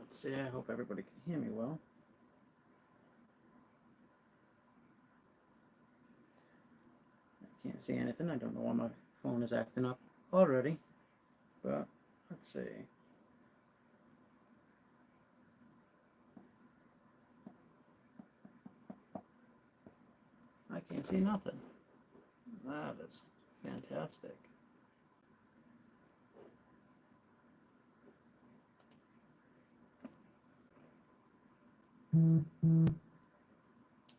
Let's see, I hope everybody can hear me well. I can't see anything. I don't know why my phone is acting up already, but let's see. I can't see nothing. That is fantastic.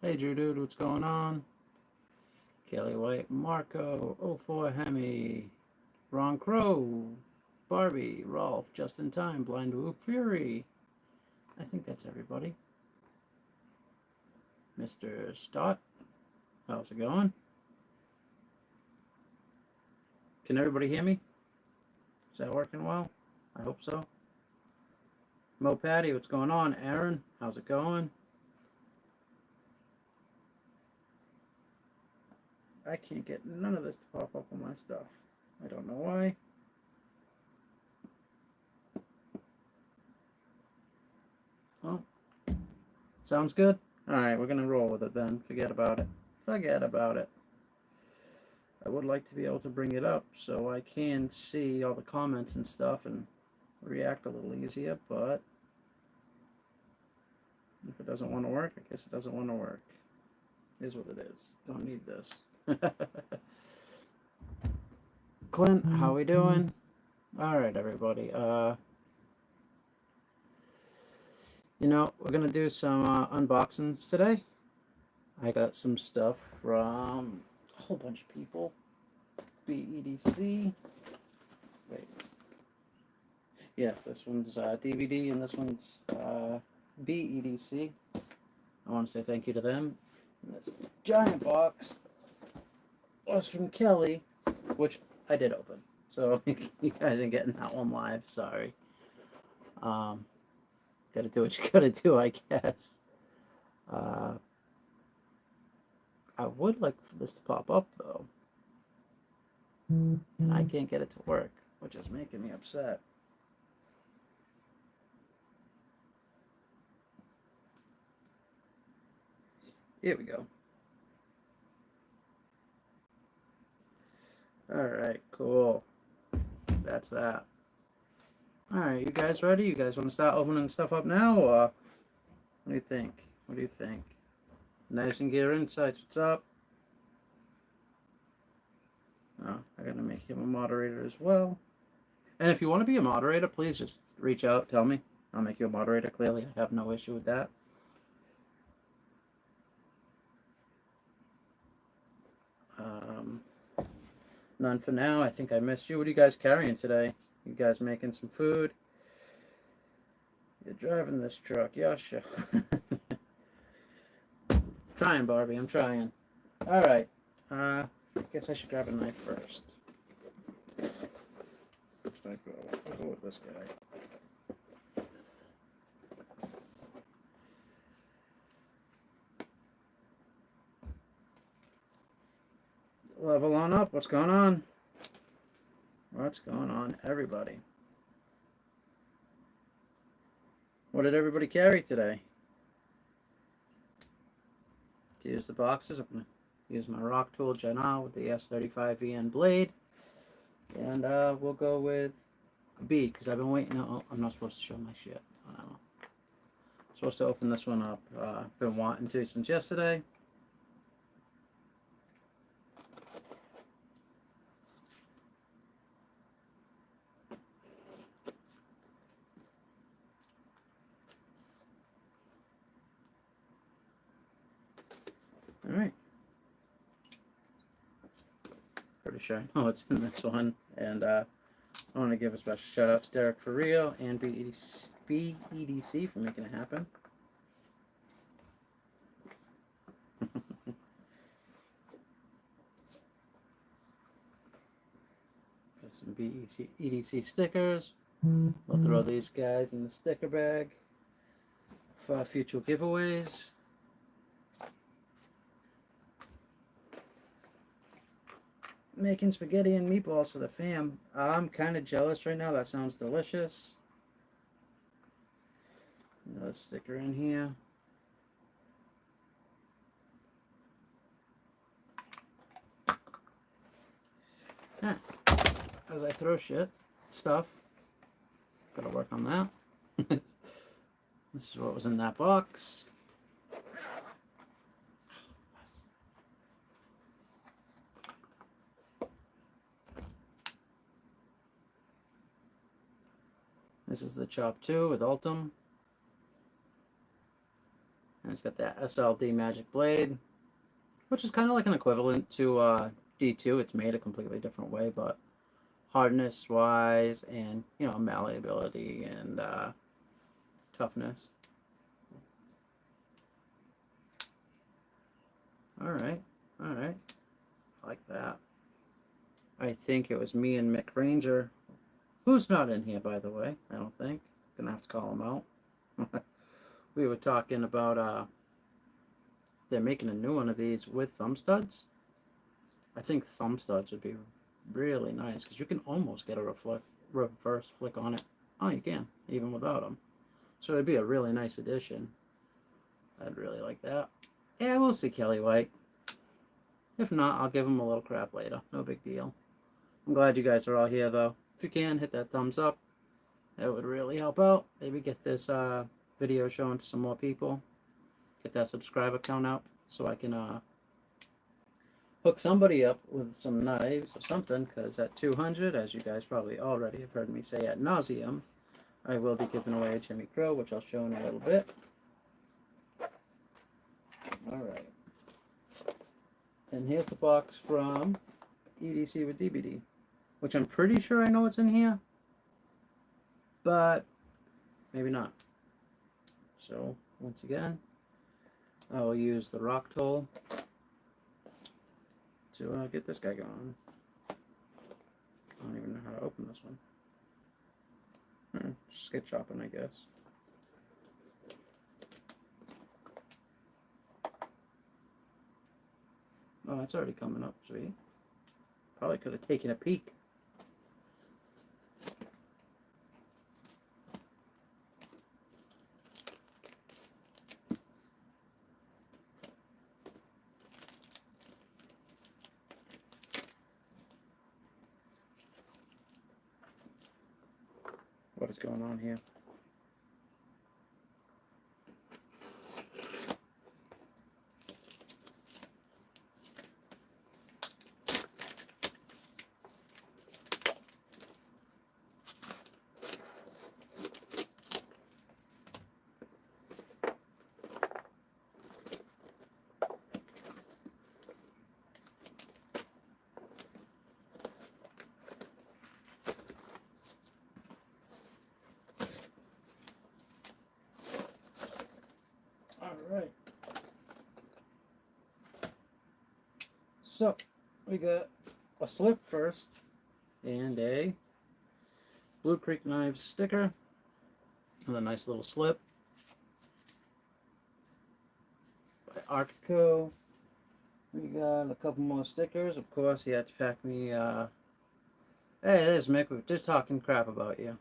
Hey Drew Dude, what's going on? Kelly White, Marco, 04 Hemi, Ron Crow, Barbie, Rolf, Just in Time, Blind Woo Fury. I think that's everybody. Mr. Stott, how's it going? Can everybody hear me? Is that working well? I hope so. Mo Patty, what's going on? Aaron, how's it going? I can't get none of this to pop up on my stuff. I don't know why. Oh, sounds good. All right, we're going to roll with it then. Forget about it. Forget about it. I would like to be able to bring it up so I can see all the comments and stuff and react a little easier, but if it doesn't want to work, I guess it doesn't want to work. It is what it is. Don't need this. Clint, how we doing? All right, everybody. You know, we're gonna do some unboxings today. I got some stuff from a whole bunch of people. BE EDC. Wait. Yes, this one's DVD and this one's BE EDC. I want to say thank you to them. And this giant box was from Kelly, which I did open. So you guys ain't getting that one live. Sorry. Gotta do what you gotta do, I guess. I would like for this to pop up though. And I can't get it to work, which is making me upset. Here we go. Alright, cool. That's that. Alright, you guys ready? You guys want to start opening stuff up now? Or what do you think? What do you think? Knives and Gear Insights, what's up? Oh, I gotta make him a moderator as well. And if you want to be a moderator, please just reach out, tell me. I'll make you a moderator, clearly. I have no issue with that. None for now. I think I missed you. What are you guys carrying today? You guys making some food? You're driving this truck. Yasha. Trying, Barbie. I'm trying. All right. I guess I should grab a knife first. Which knife go? I'll go with this guy. Level on up. What's going on? What's going on, everybody? What did everybody carry today? To use the boxes, I'm going to use my rock tool Janal with the S35VN blade. And we'll go with B, because I've been waiting. Oh, I'm not supposed to show my shit. I don't know. I'm supposed to open this one up. I've been wanting to since yesterday. All right. Pretty sure I know what's in this one. And I want to give a special shout out to Derek for Rio and BE EDC for making it happen. Got some BE EDC stickers. We'll throw these guys in the sticker bag for future giveaways. Making spaghetti and meatballs for the fam. I'm kind of jealous right now. That sounds delicious. Another sticker in here. Yeah. As I throw stuff, gotta work on that. This is what was in that box. This is the Chop 2 with Ultim. And it's got that SLD Magic Blade, which is kind of like an equivalent to D2. It's made a completely different way, but hardness-wise and, you know, malleability and toughness. Alright, alright. I like that. I think it was me and Mick Ranger, who's not in here, by the way, I don't think. Gonna have to call him out. We were talking about, they're making a new one of these with thumb studs. I think thumb studs would be really nice, because you can almost get a reverse flick on it. Oh, you can, even without them. So it'd be a really nice addition. I'd really like that. Yeah, we'll see Kelly White. If not, I'll give him a little crap later. No big deal. I'm glad you guys are all here, though. If you can, hit that thumbs up. That would really help out. Maybe get this video shown to some more people. Get that subscriber count up so I can hook somebody up with some knives or something, because at 200, as you guys probably already have heard me say ad nauseum, I will be giving away a Jimmy Crow, which I'll show in a little bit. Alright. And here's the box from EDC with DBD, which I'm pretty sure I know what's in here, but maybe not. So, once again, I will use the rock tool to get this guy going. I don't even know how to open this one. Just get chopping, I guess. Oh, it's already coming up, sweet. Probably could have taken a peek. What is going on here? Alright. So, we got a slip first, and a Blue Creek Knives sticker, with a nice little slip by Artico. We got a couple more stickers. Of course, he had to pack me, hey, there's Mick, we're just talking crap about you.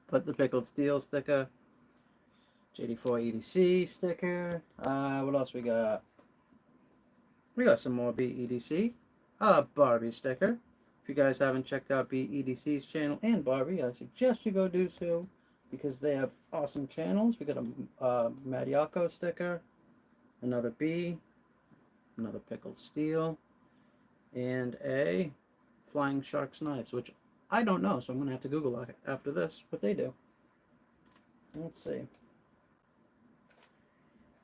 Put the Pickled Steel sticker. JD4 EDC sticker. What else we got? We got some more BE EDC. Barbie sticker. If you guys haven't checked out BE EDC's channel and Barbie, I suggest you go do so, because they have awesome channels. We got a Mariaco sticker, another B, another Pickled Steel, and a Flying Sharks Knives, which I don't know, so I'm going to have to Google after this what they do. Let's see.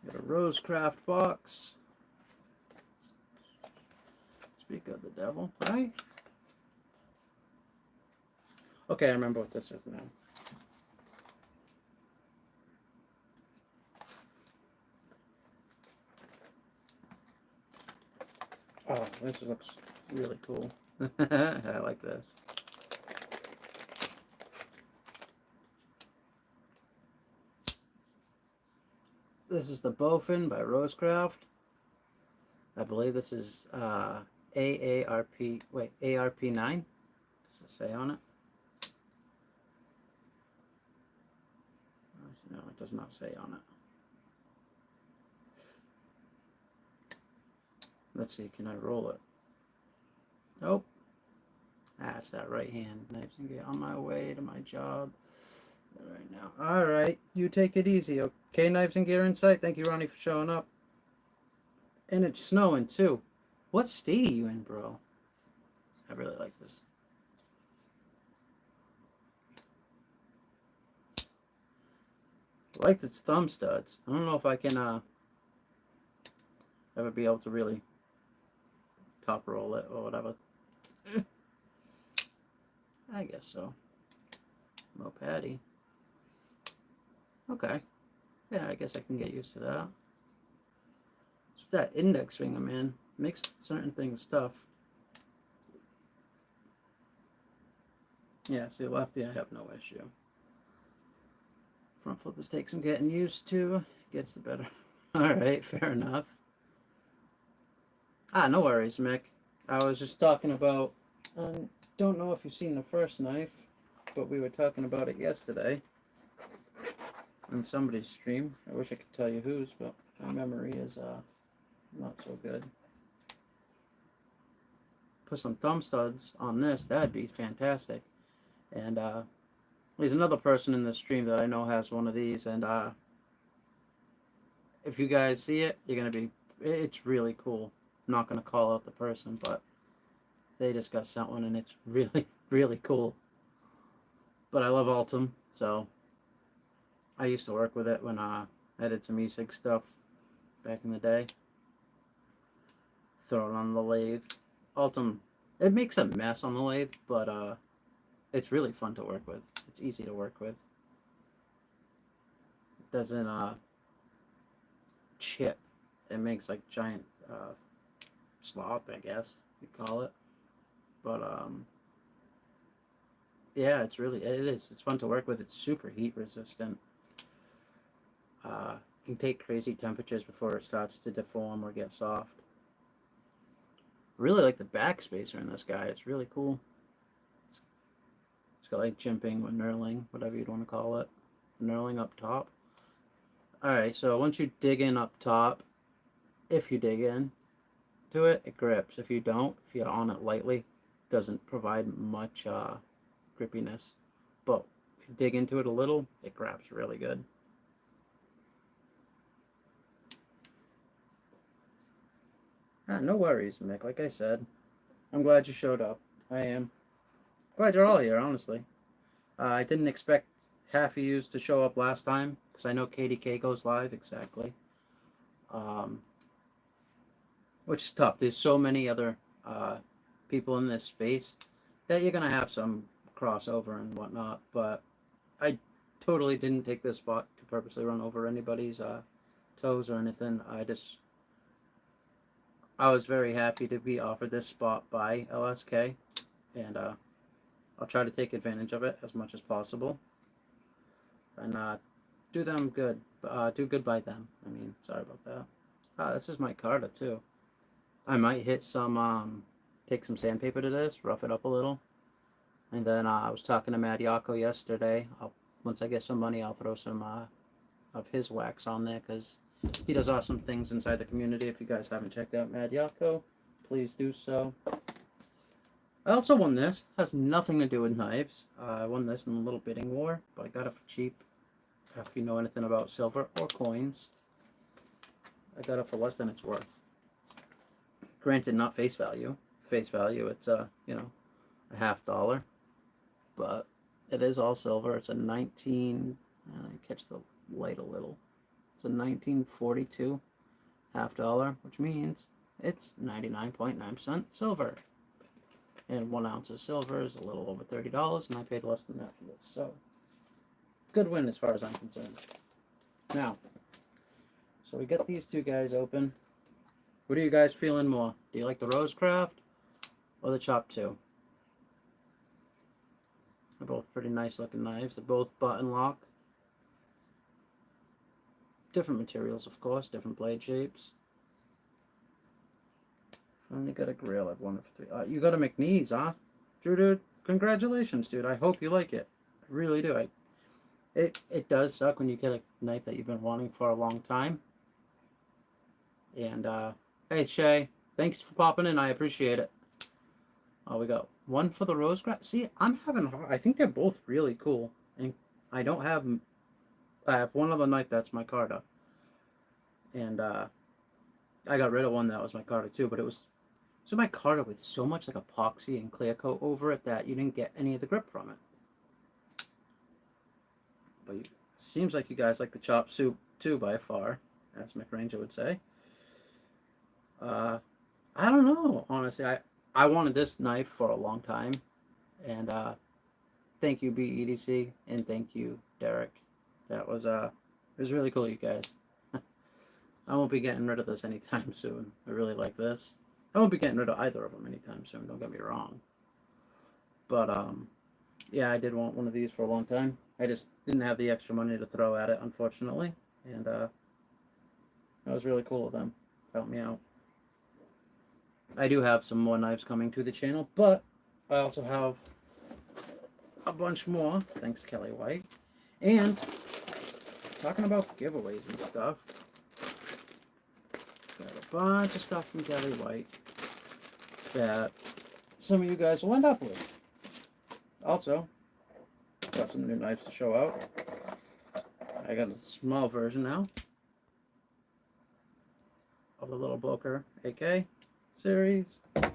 Got a Rosecraft box. Speak of the devil, right? Okay, I remember what this is now. Oh, this looks really cool. I like this. This is the Bowfin by Rosecraft. I believe this is AARP, wait, ARP9? Does it say on it? No, it does not say on it. Let's see, can I roll it? Nope. That's that right hand. Knives and gear on my way to my job right now. All right, you take it easy, okay? Knives and gear in sight. Thank you, Ronnie, for showing up. And it's snowing too. What state are you in, bro? I really like this. I like its thumb studs. I don't know if I can ever be able to really top roll it or whatever. I guess so. No patty. Okay. Yeah, I guess I can get used to that. It's that index finger, man. Makes certain things tough. Yeah, see, lefty, I have no issue. Front flippers take some getting used to. Gets the better. Alright, fair enough. No worries, Mick. I was just talking about, don't know if you've seen the first knife, but we were talking about it yesterday on somebody's stream. I wish I could tell you whose, but my memory is not so good. Put some thumb studs on this, that'd be fantastic. And there's another person in the stream that I know has one of these, and if you guys see it, you're gonna be, it's really cool. I'm not gonna call out the person, but they just got sent one, and it's really, really cool. But I love Altum, so I used to work with it when I did some e-cig stuff back in the day. Throw it on the lathe. Altum, it makes a mess on the lathe, but it's really fun to work with. It's easy to work with. It doesn't chip. It makes like giant sloth, I guess you'd call it. But yeah, it's fun to work with. It's super heat resistant. Can take crazy temperatures before it starts to deform or get soft. Really like the backspacer in this guy. It's really cool. It's got like jimping or knurling, whatever you'd want to call it. Knurling up top. Alright, so once you dig in up top, if you dig in to it, it grips. If you don't, if you're on it lightly, it doesn't provide much grippiness. But if you dig into it a little, it grabs really good. No worries, Mick. Like I said, I'm glad you showed up. I am. Glad you're all here, honestly. I didn't expect half of you to show up last time, because I know KDK goes live, exactly. Which is tough. There's so many other people in this space that you're going to have some crossover and whatnot, but I totally didn't take this spot to purposely run over anybody's toes or anything. I was very happy to be offered this spot by LSK, and I'll try to take advantage of it as much as possible, and do them good. Do good by them. I mean, sorry about that. This is my Carta too. I might hit some, take some sandpaper to this, rough it up a little, and then I was talking to Mad Yako yesterday. Once I get some money, I'll throw some of his wax on there, because he does awesome things inside the community. If you guys haven't checked out Mad Yako, please do so. I also won this. Has nothing to do with knives. I won this in a little bidding war, but I got it for cheap. If you know anything about silver or coins, I got it for less than it's worth. Granted, not face value. Face value, it's you know, a $50, but it is all silver. It's a 19. Catch the light a little. It's a 1942 $50, which means it's 99.9% silver. And 1 ounce of silver is a little over $30, and I paid less than that for this. So, good win as far as I'm concerned. Now, so we got these two guys open. What are you guys feeling more? Do you like the Rosecraft or the Chop 2? They're both pretty nice looking knives. They're both button lock. Different materials, of course, different blade shapes. Finally got a grill. I've won it for 3. You got a McNeese, huh? Drew, dude, congratulations, dude. I hope you like it. I really do. It does suck when you get a knife that you've been wanting for a long time. And hey Shay, thanks for popping in. I appreciate it. Oh, we got one for the rose grass. See, I'm having hard. I think they're both really cool. And I don't have. I have one other knife that's my Micarta. And I got rid of one that was my Micarta too, but it was so my Micarta with so much like epoxy and clear coat over it that you didn't get any of the grip from it. But it seems like you guys like the chop soup too, by far, as McRanger would say. I don't know, honestly. I wanted this knife for a long time, and thank you BE EDC, and thank you Derek. That was it was really cool, you guys. I won't be getting rid of this anytime soon. I really like this. I won't be getting rid of either of them anytime soon, don't get me wrong. But yeah, I did want one of these for a long time. I just didn't have the extra money to throw at it, unfortunately, and that was really cool of them. Helped me out. I do have some more knives coming to the channel, but I also have a bunch more, thanks Kelly White. And talking about giveaways and stuff, got a bunch of stuff from Kelly White that some of you guys will end up with. Also, got some new knives to show out. I got a small version now of the Little Bloker AK series. I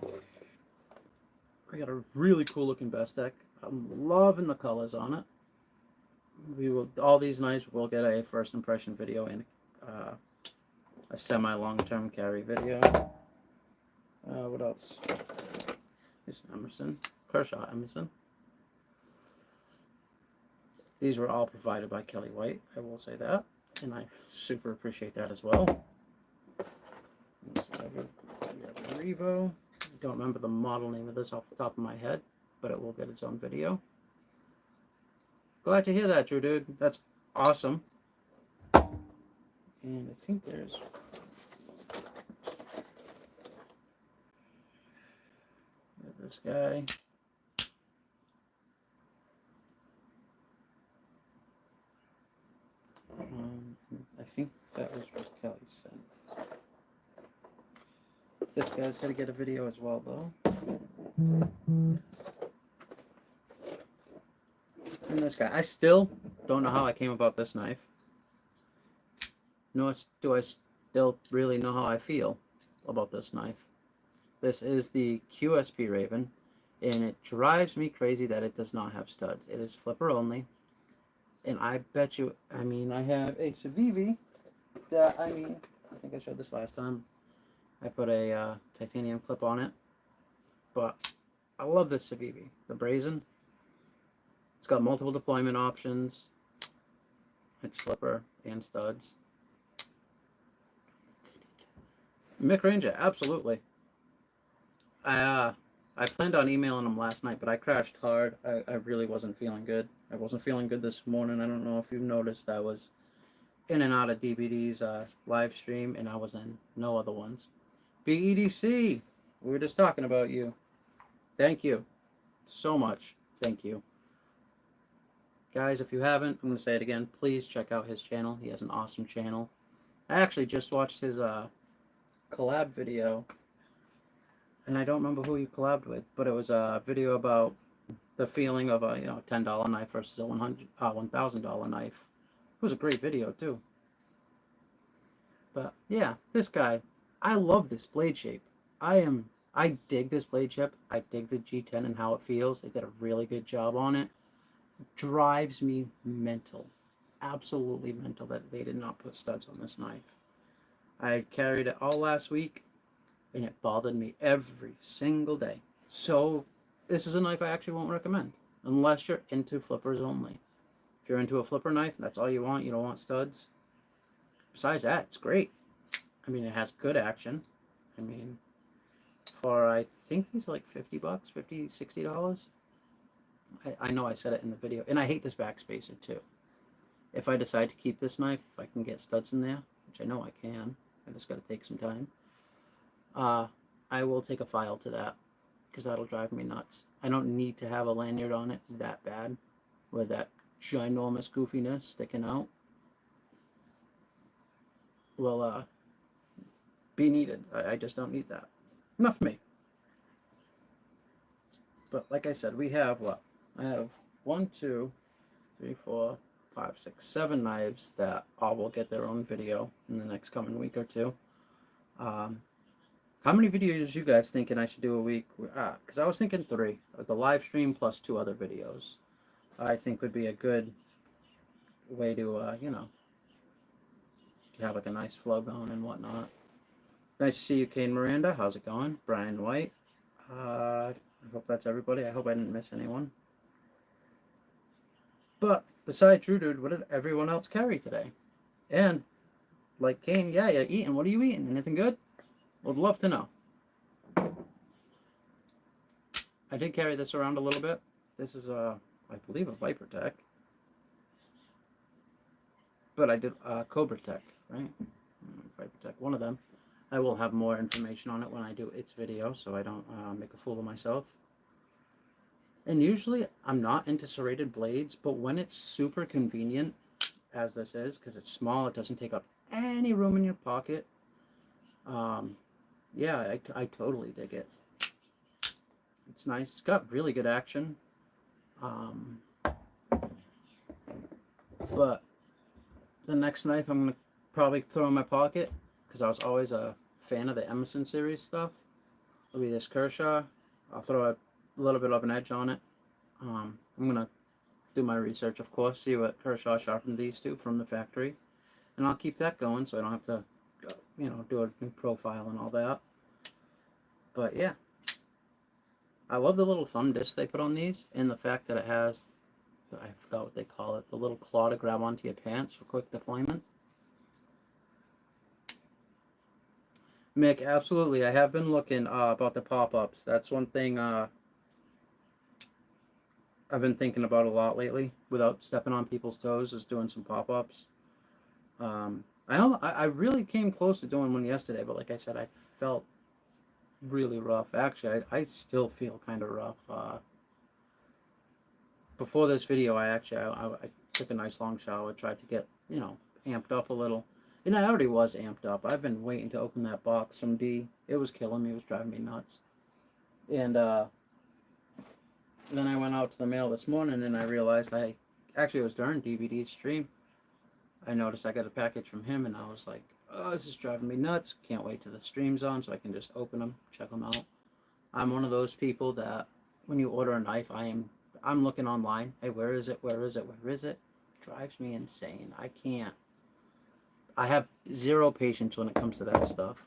got a really cool looking best deck. I'm loving the colors on it. We will, all these knives will get a first impression video and a semi long term carry video. What else? This Emerson, Kershaw Emerson. These were all provided by Kelly White, I will say that, and I super appreciate that as well. Revo. I don't remember the model name of this off the top of my head, but it will get its own video. Glad to hear that, Drew Dude. That's awesome. And I think there's this guy. I think that was what Kelly sent. This guy's got to get a video as well, though. And this guy. I still don't know how I came about this knife. Nor do I still really know how I feel about this knife. This is the QSP Raven, and it drives me crazy that it does not have studs. It is flipper only. And I bet you, I mean, I have a Civivi that, I mean, I think I showed this last time. I put a titanium clip on it, but I love this Civivi, the Brazen. It's got multiple deployment options. It's flipper and studs. McRanger, absolutely. I planned on emailing him last night, but I crashed hard. I really wasn't feeling good. I wasn't feeling good this morning. I don't know if you've noticed. I was in and out of DBD's live stream, and I was in no other ones. BE EDC, we were just talking about you. Thank you so much. Thank you. Guys, if you haven't, I'm going to say it again. Please check out his channel. He has an awesome channel. I actually just watched his collab video. And I don't remember who you collabed with, but it was a video about the feeling of a $10 knife versus a $1,000 knife. It was a great video too. But yeah, this guy, I love this blade shape. I dig this blade shape. I dig the G10 and how it feels. They did a really good job on it. Drives me mental, absolutely mental, that they did not put studs on this knife. I carried it all last week, and it bothered me every single day. So this is a knife I actually won't recommend unless you're into flippers only. If you're into a flipper knife, that's all you want. You don't want studs. Besides that, it's great. I mean, it has good action. I mean, for I think these are like $50, $50, $60. I know I said it in the video, and I hate this backspacer too. If I decide to keep this knife, if I can get studs in there, which I know I can, I just got to take some time. I will take a file to that because that'll drive me nuts. I don't need to have a lanyard on it that bad with that ginormous goofiness sticking out will be needed. I just don't need that. Enough for me. But like I said, we have what? I have 1, 2, 3, 4, 5, 6, 7 knives that all will get their own video in the next coming week or two. How many videos you guys thinking I should do a week? Because I was thinking 3. The live stream plus 2 other videos. I think would be a good way to, you know, have like a nice flow going and whatnot. Nice to see you, Kane Miranda. How's it going? Brian White. I hope that's everybody. I hope I didn't miss anyone. But besides True Dude, what did everyone else carry today? And like Kane, yeah, you're eating. What are you eating? Anything good? Would love to know. I did carry this around a little bit. This is I believe a Viper Tech. But I did Cobra Tech, right? Viper Tech, one of them. I will have more information on it when I do its video, so I don't make a fool of myself. And usually I'm not into serrated blades, but when it's super convenient, as this is, because it's small, it doesn't take up any room in your pocket. Yeah, I totally dig it. It's nice. It's got really good action. But the next knife I'm going to probably throw in my pocket, because I was always a fan of the Emerson series stuff, will be this Kershaw. I'll throw a little bit of an edge on it. I'm going to do my research, of course, see what Kershaw sharpened these to from the factory. And I'll keep that going so I don't have to, you know, do a new profile and all that. But yeah, I love the little thumb disc they put on these, and the fact that it has, I forgot what they call it, the little claw to grab onto your pants for quick deployment. Mick, absolutely. I have been looking about the pop-ups. That's one thing I've been thinking about a lot lately, without stepping on people's toes, is doing some pop-ups. I really came close to doing one yesterday, but like I said, I felt really rough. Actually, I still feel kind of rough. Before this video, I took a nice long shower, tried to get, you know, amped up a little. And I already was amped up. I've been waiting to open that box from D. It was killing me. It was driving me nuts. And then I went out to the mail this morning, and I realized it was during DBD's stream. I noticed I got a package from him, and I was like, oh, this is driving me nuts. Can't wait till the stream's on so I can just open them, check them out. I'm one of those people that when you order a knife, I'm looking online. Hey, where is it? Where is it? Where is it? It drives me insane. I can't. I have zero patience when it comes to that stuff.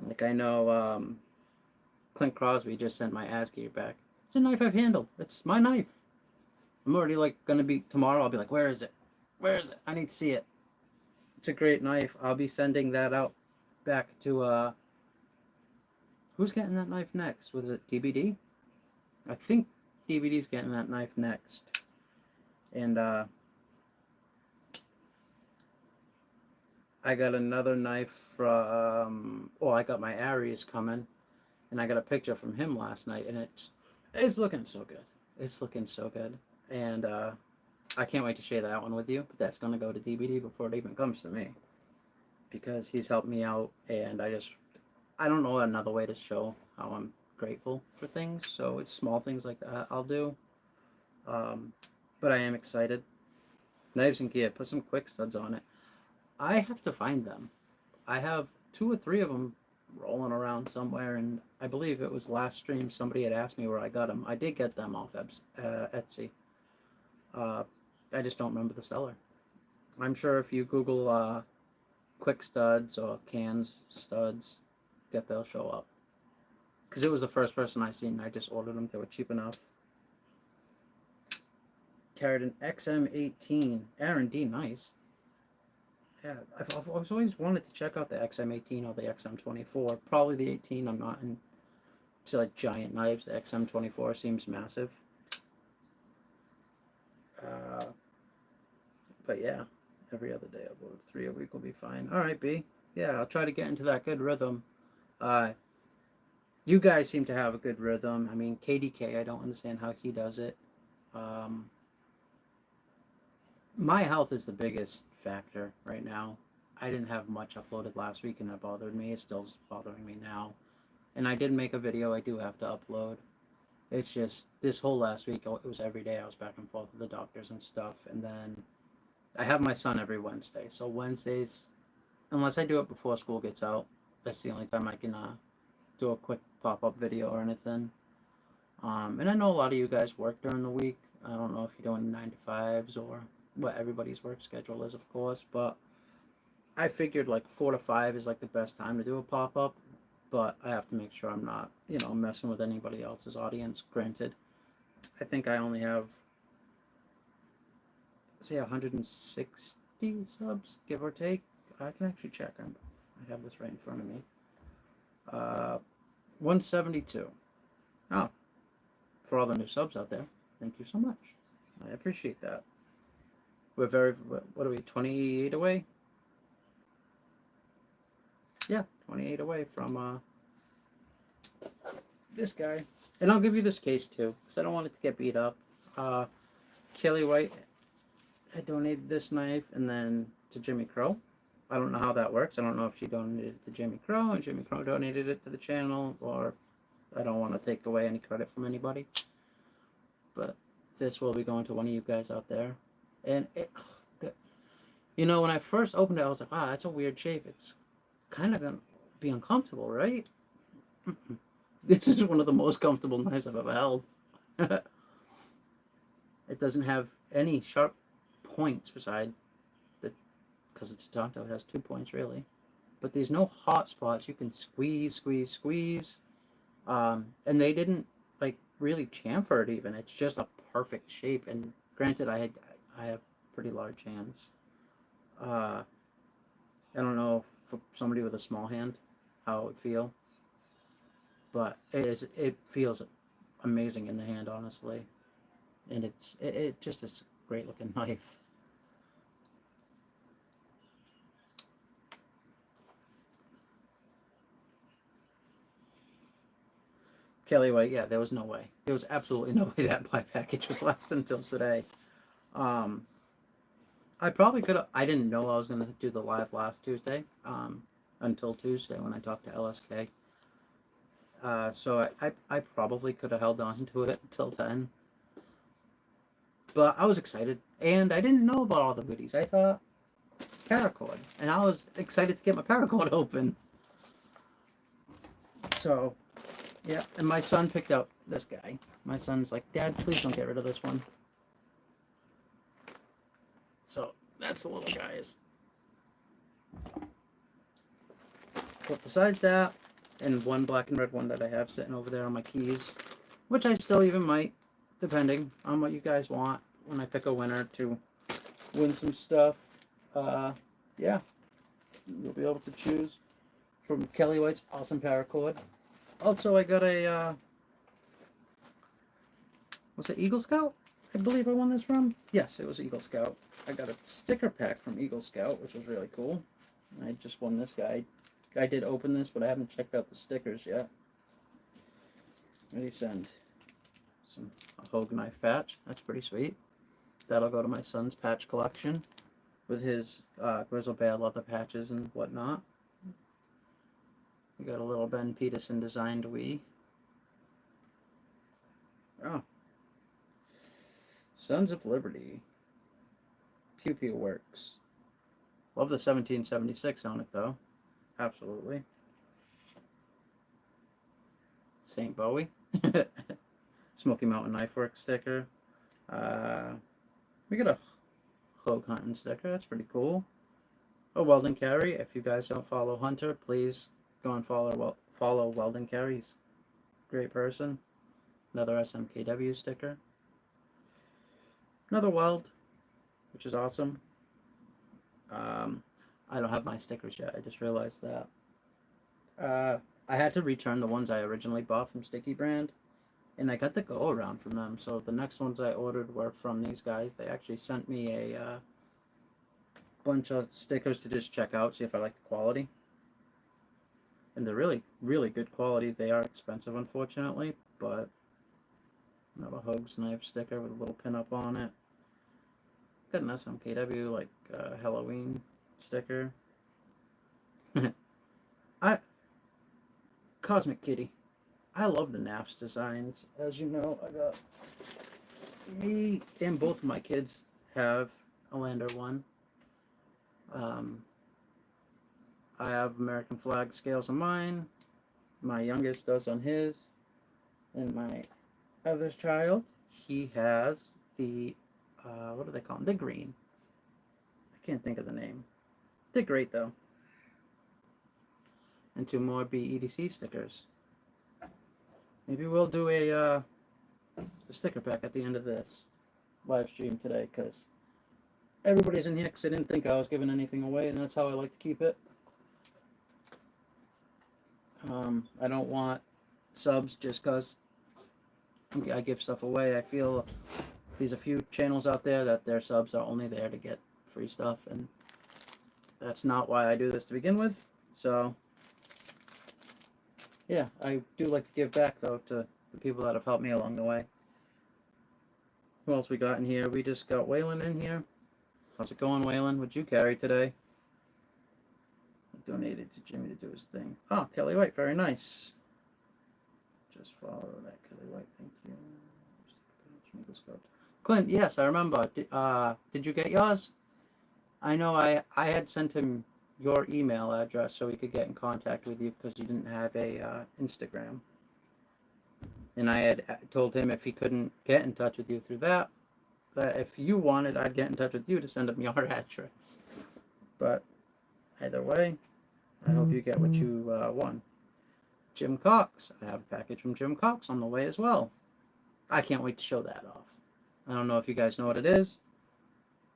Like, I know Clint Crosby just sent my ass gear back. It's a knife I've handled. It's my knife. I'm already like gonna be tomorrow. I'll be like, where is it? Where is it? I need to see it. It's a great knife. I'll be sending that out back to who's getting that knife next? Was it DBD? I think DBD's getting that knife next. And I got another knife from, I got my Aries coming, and I got a picture from him last night, and it's looking so good. It's looking so good. And I can't wait to share that one with you, but that's going to go to DBD before it even comes to me, because he's helped me out, and I don't know another way to show how I'm grateful for things, so it's small things like that I'll do. But I am excited. Knives and gear, put some quick studs on it. I have to find them. I have 2 or 3 of them rolling around somewhere, and I believe it was last stream somebody had asked me where I got them. I did get them off Etsy. I just don't remember the seller. I'm sure if you Google quick studs or cans studs, they'll show up. Because it was the first person I seen. I just ordered them. They were cheap enough. Carried an XM18. Aaron D, nice. Yeah, I've always wanted to check out the XM18 or the XM24. Probably the 18. I'm not into like giant knives. The XM24 seems massive. But yeah, every other day I'll load 3 a week will be fine. All right, B. Yeah, I'll try to get into that good rhythm. You guys seem to have a good rhythm. I mean, KDK, I don't understand how he does it. My health is the biggest factor right now. I didn't have much uploaded last week, and that bothered me. It's still bothering me now. And I did make a video I do have to upload. It's just this whole last week, it was every day I was back and forth with the doctors and stuff. And then I have my son every Wednesday. So Wednesdays, unless I do it before school gets out, that's the only time I can do a quick pop-up video or anything. And I know a lot of you guys work during the week. I don't know if you're doing 9 to 5s or what everybody's work schedule is, of course. But I figured like 4 to 5 is like the best time to do a pop-up. But I have to make sure I'm not, messing with anybody else's audience. Granted, I think I only have, say, 160 subs, give or take. I can actually check. I have this right in front of me. 172. Oh, for all the new subs out there, thank you so much. I appreciate that. We're what are we, 28 away? Yeah, 28 away from this guy. And I'll give you this case too, because I don't want it to get beat up. Kelly White had donated this knife, and then to Jimmy Crow. I don't know how that works. I don't know if she donated it to Jimmy Crow and Jimmy Crow donated it to the channel, or I don't want to take away any credit from anybody. But this will be going to one of you guys out there. And when I first opened it, I was like, wow, that's a weird shape. It's kind of going to be uncomfortable, right? This is one of the most comfortable knives I've ever held. It doesn't have any sharp points beside because it's a tonto. It has 2 points really, but there's no hot spots. You can squeeze, and they didn't really chamfer it even. It's just a perfect shape. And granted, I have pretty large hands. I don't know for somebody with a small hand how it would feel, but it feels amazing in the hand, honestly. And it just is a great looking knife. Kelly White, yeah, there was no way. There was absolutely no way that buy package was lasting until today. I probably could have. I didn't know I was going to do the live last Tuesday, until Tuesday when I talked to LSK. So I probably could have held on to it until then. But I was excited, and I didn't know about all the goodies. I thought it's paracord, and I was excited to get my paracord open. So, yeah, and my son picked out this guy. My son's like, Dad, please don't get rid of this one. So, that's the little guys. But besides that, and one black and red one that I have sitting over there on my keys, which I still even might, depending on what you guys want, when I pick a winner to win some stuff. Yeah, you'll be able to choose from Kelly White's awesome paracord. Also, I got a, was it Eagle Scout? I believe I won this from. Yes, it was Eagle Scout. I got a sticker pack from Eagle Scout, which was really cool. I just won this guy. I did open this, but I haven't checked out the stickers yet. What did he send? A Hogue knife patch. That's pretty sweet. That'll go to my son's patch collection with his Grizzle Bear leather patches and whatnot. We got a little Ben Peterson designed Wii. Oh. Sons of Liberty. Pew Pew Works. Love the 1776 on it though. Absolutely. St. Bowie. Smoky Mountain Knife Work sticker. We got a Hogue Hunting sticker. That's pretty cool. A Weldon Carry. If you guys don't follow Hunter, please go and follow Weldon Carry. He's a great person. Another SMKW sticker. Another Weld, which is awesome. I don't have my stickers yet. I just realized that. I had to return the ones I originally bought from Sticky Brand, and I got the go around from them. So the next ones I ordered were from these guys. They actually sent me a bunch of stickers to just check out, see if I like the quality. And they're really, really good quality. They are expensive, unfortunately, but Another Hogs knife sticker with a little pin up on it. Got an SMKW like Halloween sticker. Cosmic Kitty. I love the NAFS designs. As you know, I got me and both of my kids have a Lander one. I have American flag scales on mine. My youngest does on his. And my other child, he has the, what do they call them? The green. I can't think of the name. They're great though. And 2 more BE EDC stickers. Maybe we'll do a sticker pack at the end of this live stream today, because everybody's in here because I didn't think I was giving anything away, and that's how I like to keep it. I don't want subs just because I give stuff away. I feel there's a few channels out there that their subs are only there to get free stuff, and that's not why I do this to begin with. So yeah, I do like to give back though to the people that have helped me along the way. Who else we got in here? We just got Waylon in here. How's it going, Waylon? What'd you carry today? I donated to Jimmy to do his thing. Oh, Kelly White, very nice. Just follow that, Kelly White, thank you. Clint, yes, I remember. Did you get yours? I know I had sent him your email address so he could get in contact with you because you didn't have a Instagram. And I had told him if he couldn't get in touch with you through that if you wanted, I'd get in touch with you to send him your address. But either way, I hope you get what you want. Jim Cox. I have a package from Jim Cox on the way as well. I can't wait to show that off. I don't know if you guys know what it is,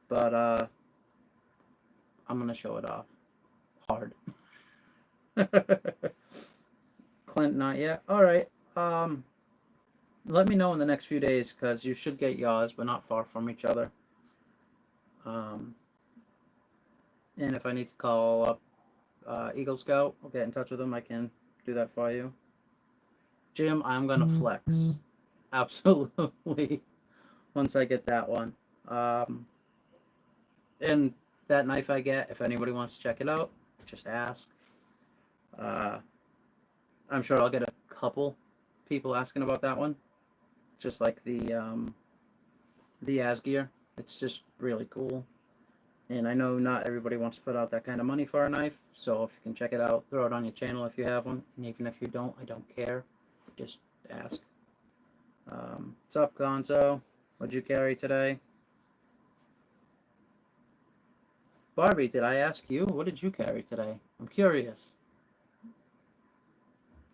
but I'm going to show it off. Hard. Clint, not yet. All right. Let me know in the next few days because you should get yours. We're not far from each other. And if I need to call up Eagle Scout, I'll get in touch with him. I can do that for you. Jim, I'm going to flex. Absolutely. Once I get that one. And that knife I get, if anybody wants to check it out, just ask. I'm sure I'll get a couple people asking about that one. Just like the Asgear. It's just really cool. And I know not everybody wants to put out that kind of money for a knife, so if you can check it out, throw it on your channel if you have one. And even if you don't, I don't care. Just ask. What's up, Gonzo? What'd you carry today? Barbie, did I ask you? What did you carry today? I'm curious.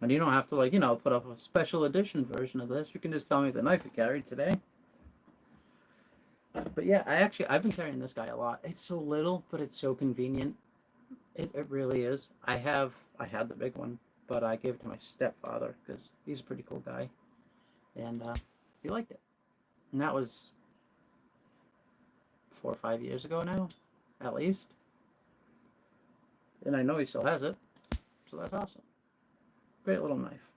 And you don't have to, like, put up a special edition version of this. You can just tell me the knife you carried today. But yeah, I've been carrying this guy a lot. It's so little, but it's so convenient. It really is. I had the big one, but I gave it to my stepfather because he's a pretty cool guy. And he liked it. And that was 4 or 5 years ago now, at least. And I know he still has it. So that's awesome. Great little knife.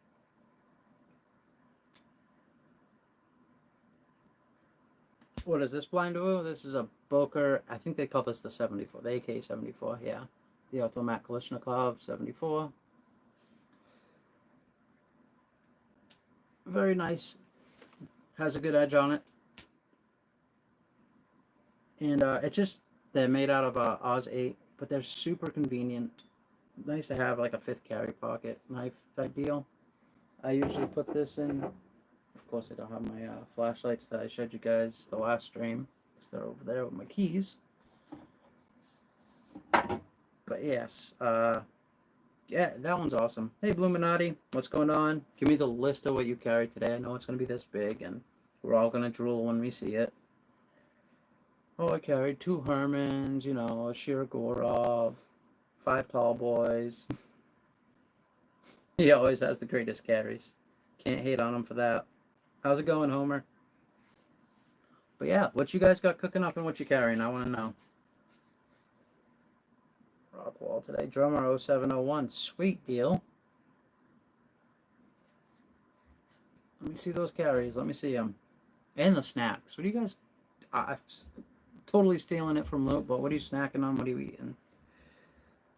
What is this blind do? This is a Boker. I think they call this the 74, the AK-74. Yeah, the Automat Kalashnikov 74. Very nice. Has a good edge on it. And they're made out of Oz 8, but they're super convenient. Nice to have like a 5th carry pocket knife type deal. I usually put this in. Of course, I don't have my flashlights that I showed you guys the last stream because they're over there with my keys. But yes, yeah, that one's awesome. Hey, Bluminati, what's going on? Give me the list of what you carried today. I know it's going to be this big, and we're all going to drool when we see it. Oh, I carried 2 Hermans, a Shirogorov, 5 tall boys. He always has the greatest carries. Can't hate on him for that. How's it going, Homer? But yeah, what you guys got cooking up and what you carrying? I want to know. Rockwall today. Drummer 0701. Sweet deal. Let me see those carries. Let me see them. And the snacks. What do you guys... I'm totally stealing it from Luke, but what are you snacking on? What are you eating?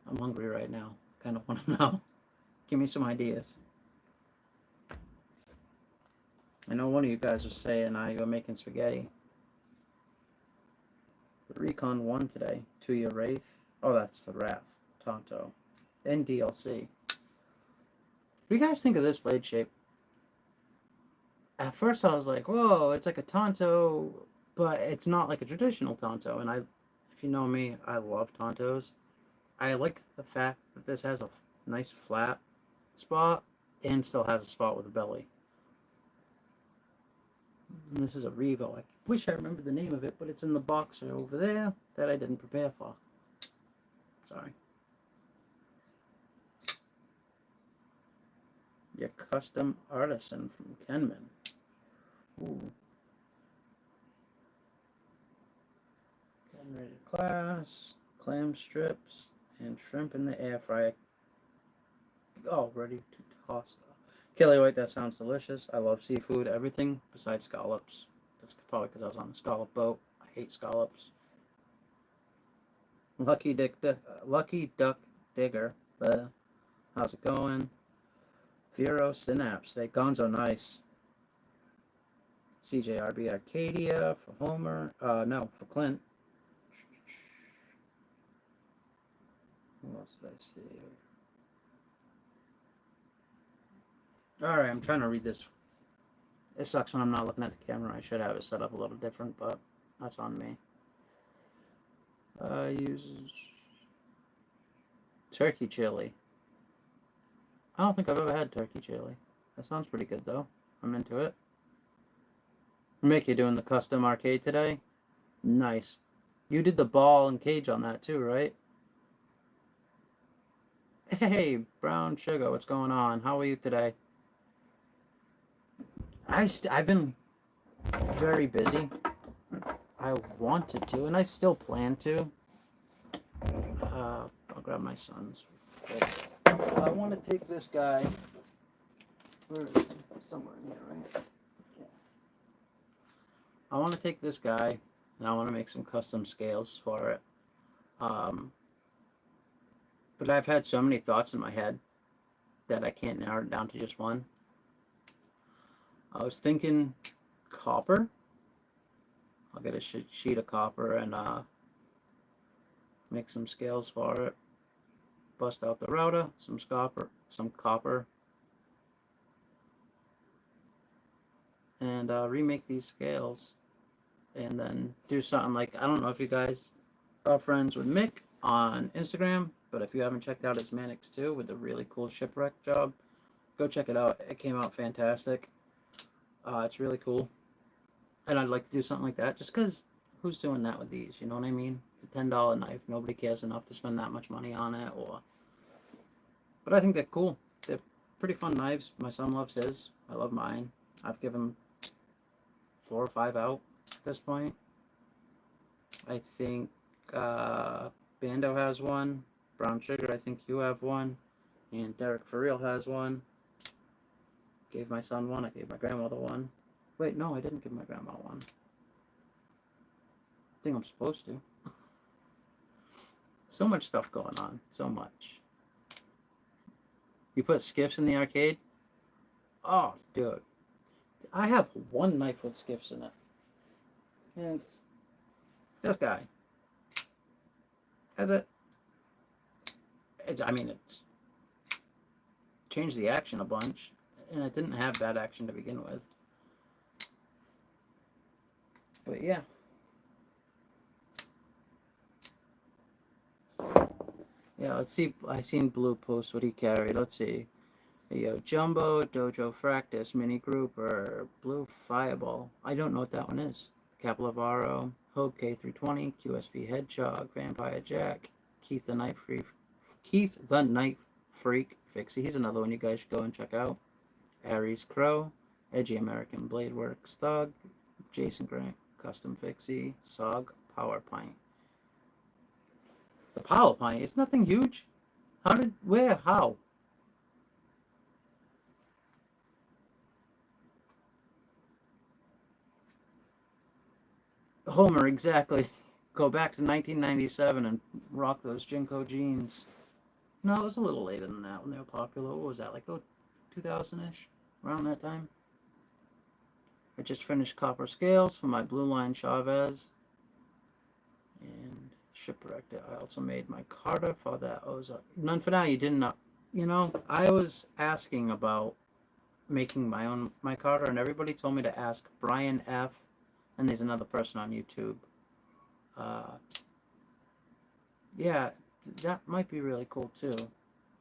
I'm hungry right now. Kind of want to know. Give me some ideas. I know one of you guys was saying you're making spaghetti. The Recon won today. 2-year Wraith. Oh, that's the Wrath. Tonto. And DLC. What do you guys think of this blade shape? At first I was like, whoa, it's like a Tonto, but it's not like a traditional Tonto. And if you know me, I love Tontos. I like the fact that this has a nice flat spot and still has a spot with a belly. And this is a Revo. I wish I remembered the name of it, but it's in the box over there that I didn't prepare for. Sorry. Your custom artisan from Kenman. Ooh. Getting ready to class. Clam strips and shrimp in the air fryer. Oh, ready to toss. Kelly White, that sounds delicious. I love seafood, everything besides scallops. That's probably because I was on a scallop boat. I hate scallops. Lucky Duck Digger. How's it going? Vero Synapse. Hey, Gonzo, nice. CJRB Arcadia for Homer. No, for Clint. Who else did I see here? Alright, I'm trying to read this. It sucks when I'm not looking at the camera. I should have it set up a little different, but that's on me. Uses turkey chili. I don't think I've ever had turkey chili. That sounds pretty good, though. I'm into it. Mick, you doing the custom arcade today? Nice. You did the ball and cage on that, too, right? Hey, Brown Sugar, what's going on? How are you today? I've been very busy. I wanted to, and I still plan to. I'll grab my son's. I want to take this guy. Somewhere in here, right? Yeah. I want to take this guy, and I want to make some custom scales for it. But I've had so many thoughts in my head that I can't narrow it down to just one. I was thinking copper. I'll get a sheet of copper and make some scales for it. Bust out the router, some copper, and remake these scales. And then do something like, I don't know if you guys are friends with Mick on Instagram, but if you haven't checked out his Mannix 2 with the really cool shipwreck job, go check it out. It came out fantastic. It's really cool. And I'd like to do something like that just because who's doing that with these? You know what I mean? It's a $10 knife. Nobody cares enough to spend that much money on it. But I think they're cool. They're pretty fun knives. My son loves his. I love mine. I've given 4 or 5 out at this point. I think Bando has one. Brown Sugar, I think you have one. And Derek For Real has one. Gave my son one. I gave my grandmother one. Wait, no, I didn't give my grandma one. I think I'm supposed to. So much stuff going on. So much. You put skiffs in the arcade? Oh, dude. I have one knife with skiffs in it. And it's this guy. That's it. It's changed the action a bunch. And it didn't have bad action to begin with. But yeah. Yeah, let's see. I seen Blue post what he carried. Let's see. Yo, Jumbo, Dojo Fractus, Mini Grouper, Blue Fireball. I don't know what that one is. Caplavaro, Hope K320, QSP Hedgehog, Vampire Jack, Keith the Night Freak, Fixie. He's another one you guys should go and check out. Aries Crow, Edgy American Blade Works Thug, Jason Grant, Custom Fixie, Sog, Power Pint. The Power Pint, it's nothing huge. How? Homer, exactly. Go back to 1997 and rock those Jinko jeans. No, it was a little later than that when they were popular. What was that, like 2000-ish? Around that time? I just finished copper scales for my Blue Line Chavez. And shipwrecked it. I also made my Carter for that Ozark. None for now, you didn't know. You know, I was asking about making my Carter, and everybody told me to ask Brian F. And there's another person on YouTube. Yeah, that might be really cool too.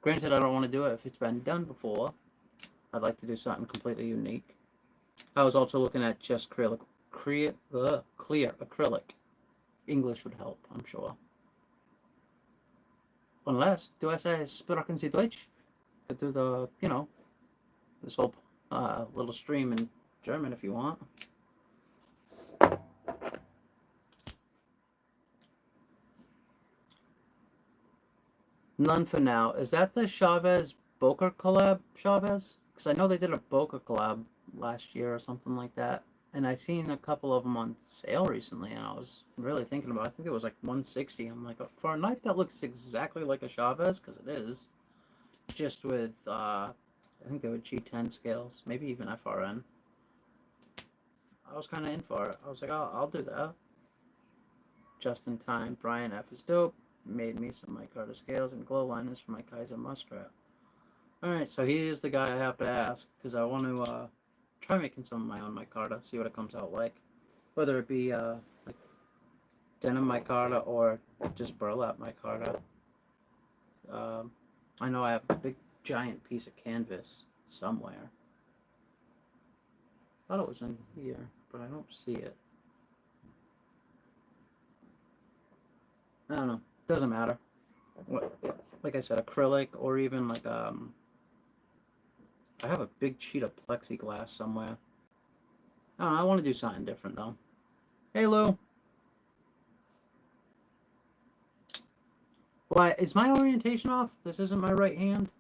Granted, I don't want to do it if it's been done before. I'd like to do something completely unique. I was also looking at just clear acrylic. English would help, I'm sure. Unless, du sprechen Sie Deutsch? Could do the, this whole little stream in German if you want. None for now. Is that the Chavez Boker collab, Chavez? Because I know they did a Boker collab last year or something like that. And I seen a couple of them on sale recently, and I was really thinking about it. I think it was like $160. I'm like, for a knife that looks exactly like a Chavez, because it is, just with, I think they were G10 scales, maybe even FRN. I was kind of in for it. I was like, oh, I'll do that. Just in time. Brian F is dope. Made me some micarta scales and glow liners for my Kaiser Muskrat. Alright, so he is the guy I have to ask, because I want to try making some of my own micarta, see what it comes out like. Whether it be like denim micarta or just burlap micarta. I know I have a big giant piece of canvas somewhere. I thought it was in here, but I don't see it. I don't know. Doesn't matter. Like I said, acrylic or even like I have a big sheet of plexiglass somewhere. I don't know, I want to do something different though. Hey Lou. Why is my orientation off? This isn't my right hand.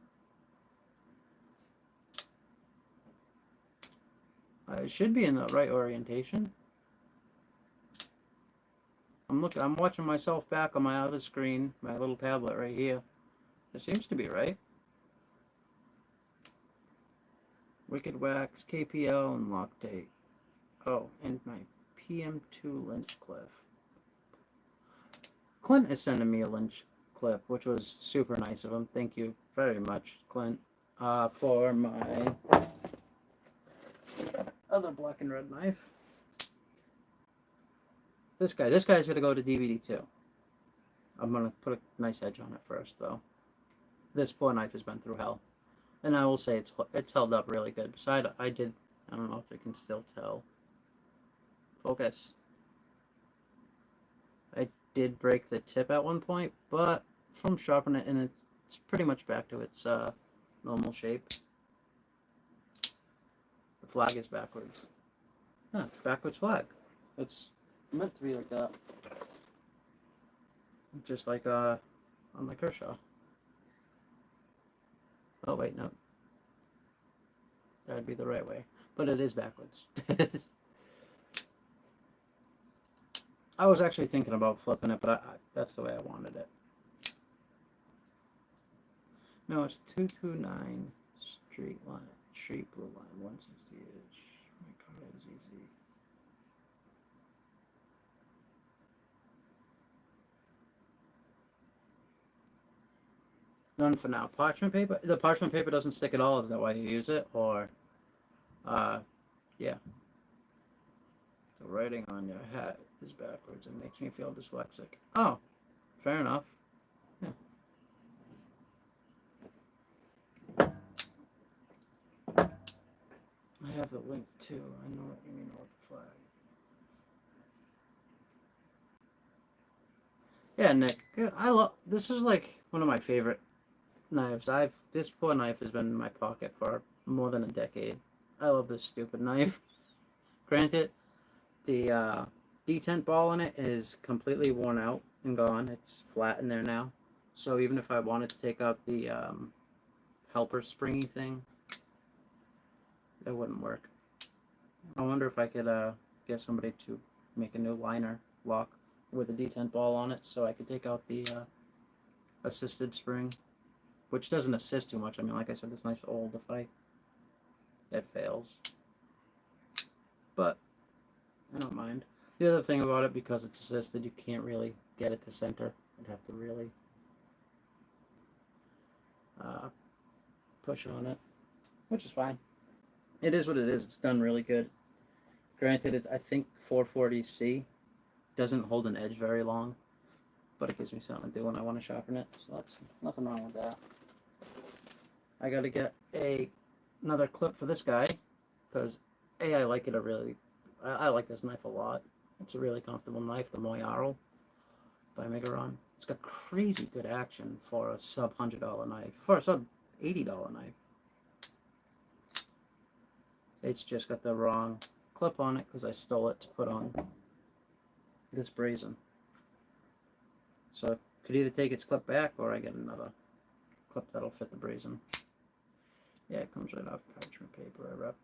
I should be in the right orientation. I'm watching myself back on my other screen, my little tablet right here. It seems to be right. Wicked Wax, KPL, and Loctite. Oh, and my PM2 lynch clip. Clint is sending me a lynch clip, which was super nice of him. Thank you very much, Clint, for my other black and red knife. This guy's gonna go to DVD too. I'm gonna put a nice edge on it first, though. This poor knife has been through hell, and I will say it's held up really good. Besides, I don't know if you can still tell. Focus. I did break the tip at one point, but from sharpening it, and it's pretty much back to its normal shape. The flag is backwards. Yeah, it's a backwards flag. It's meant to be like that. Just like on my Kershaw. Oh wait, no. That'd be the right way. But it is backwards. I was actually thinking about flipping it, but that's the way I wanted it. No, it's 229 street blue line, 160-ish. My car is easy. None for now. Parchment paper? The parchment paper doesn't stick at all. Is that why you use it? Or, yeah. The writing on your hat is backwards. It makes me feel dyslexic. Oh, fair enough. Yeah. I have the link too. I know what you mean about the flag. Yeah, Nick. I love. This is like one of my favorite knives. This poor knife has been in my pocket for more than a decade. I love this stupid knife. Granted, the detent ball in it is completely worn out and gone. It's flat in there now. So even if I wanted to take out the helper springy thing, it wouldn't work. I wonder if I could get somebody to make a new liner lock with a detent ball on it so I could take out the assisted spring, which doesn't assist too much. I mean, like I said, this knife's old. If it fails, but I don't mind. The other thing about it, because it's assisted, you can't really get it to center. You'd have to really push on it, which is fine. It is what it is. It's done really good. Granted, it's, I think 440C doesn't hold an edge very long, but it gives me something to do when I want to sharpen it, so that's nothing wrong with that. I gotta get another clip for this guy, because I like it I like this knife a lot. It's a really comfortable knife, the Moyaro by Megaron. It's got crazy good action for a sub $100 knife, for a sub $80 knife. It's just got the wrong clip on it because I stole it to put on this brazen. So I could either take its clip back or I get another clip that'll fit the brazen. Yeah, it comes right off parchment paper. I wrap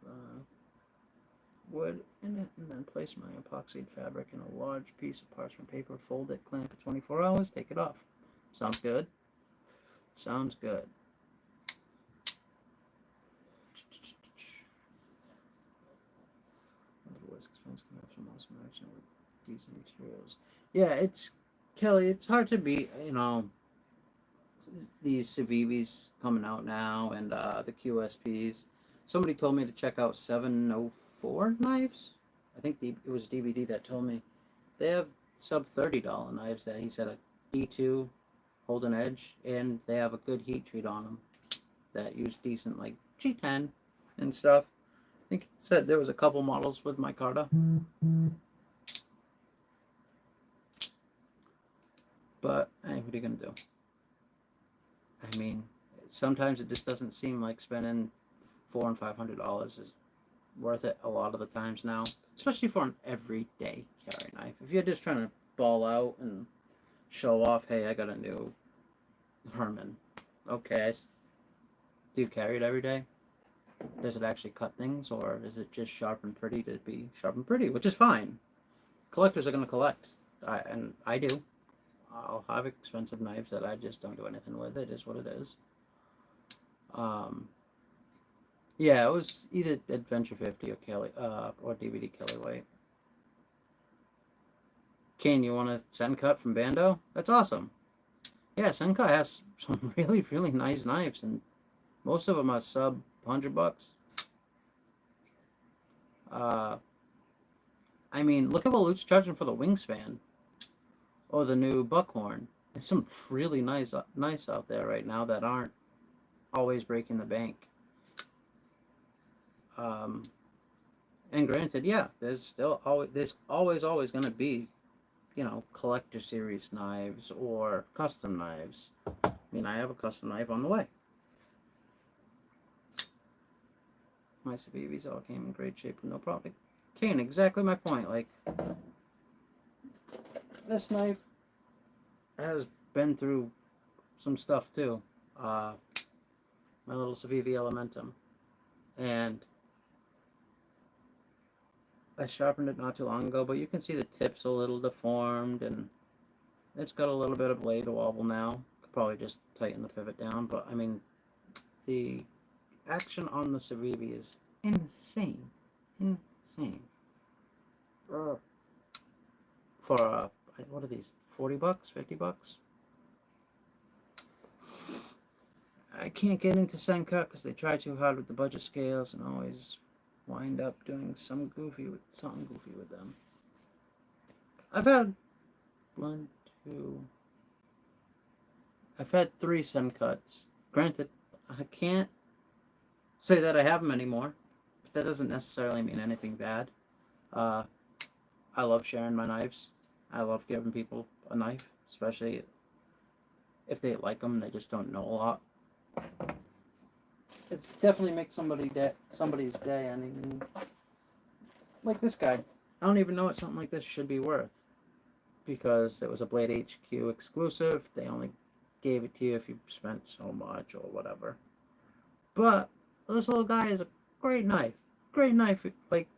wood in it and then place my epoxied fabric in a large piece of parchment paper, fold it, clamp it 24 hours, take it off. Sounds good? Sounds good. Expense can have some awesome action with decent materials. Yeah, it's Kelly. It's hard to beat. You know, these Civivis coming out now and the QSPs. Somebody told me to check out 704 knives. I think it was DBD that told me they have sub $30 knives that he said a D2 hold an edge, and they have a good heat treat on them that use decent like G10 and stuff. I think it said there was a couple models with micarta. But hey, what are you gonna do? I mean, sometimes it just doesn't seem like spending $400 and $500 is worth it a lot of the times now, especially for an everyday carry knife. If you're just trying to ball out and show off, hey, I got a new Herman. Okay, do you carry it every day? Does it actually cut things, or is it just sharp and pretty to be sharp and pretty, which is fine. Collectors are going to collect, and I do. I'll have expensive knives that I just don't do anything with. It is what it is. Yeah, it was either Adventure 50 or Kelly, or DVD Kelly White. Kane, you want a Sencut from Bando? That's awesome. Yeah, Sencut has some really, really nice knives, and most of them are sub $100. I mean, look at what Luke's charging for the Wingspan or the new Buckhorn. There's some really nice out there right now that aren't always breaking the bank. And granted, yeah, there's always going to be, you know, collector series knives or custom knives. I mean, I have a custom knife on the way. My Civivis all came in great shape with no problem. Kane, exactly my point. Like, this knife has been through some stuff too. My little Civivi Elementum. And I sharpened it not too long ago, but you can see the tip's a little deformed and it's got a little bit of blade wobble now. Could probably just tighten the pivot down, but I mean, the action on the Civivi is insane. Insane. For what are these? $40? $50? I can't get into Sencut because they try too hard with the budget scales and always wind up doing something goofy with them. I've had I've had 3 Sencuts. Granted, I can't say that I have them anymore, but that doesn't necessarily mean anything bad. I love sharing my knives. I love giving people a knife, especially if they like them, they just don't know a lot. It definitely makes somebody's day. I mean, like this guy, I don't even know what something like this should be worth, because it was a Blade HQ exclusive. They only gave it to you if you spent so much or whatever. But this little guy is a great knife. Great knife. Like,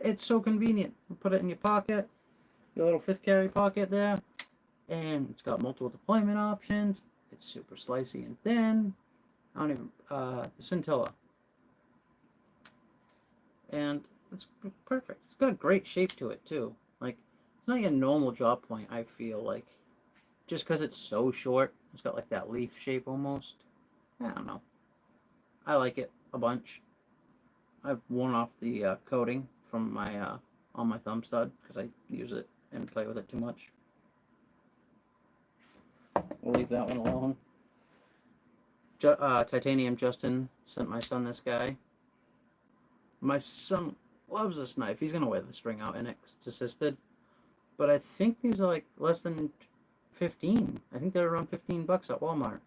it's so convenient. You put it in your pocket, your little 5th carry pocket there, and it's got multiple deployment options. It's super slicey and thin. I don't even, the scintilla. And it's perfect. It's got a great shape to it too. Like, it's not your normal job point, I feel like. Just because it's so short, it's got like that leaf shape almost. I don't know. I like it a bunch. I've worn off the coating from my on my thumb stud because I use it and play with it too much. We'll leave that one alone. Titanium Justin sent my son this guy. My son loves this knife. He's gonna wear the spring out in it. It's assisted, but I think these are like less than 15. I think they're around $15 at Walmart.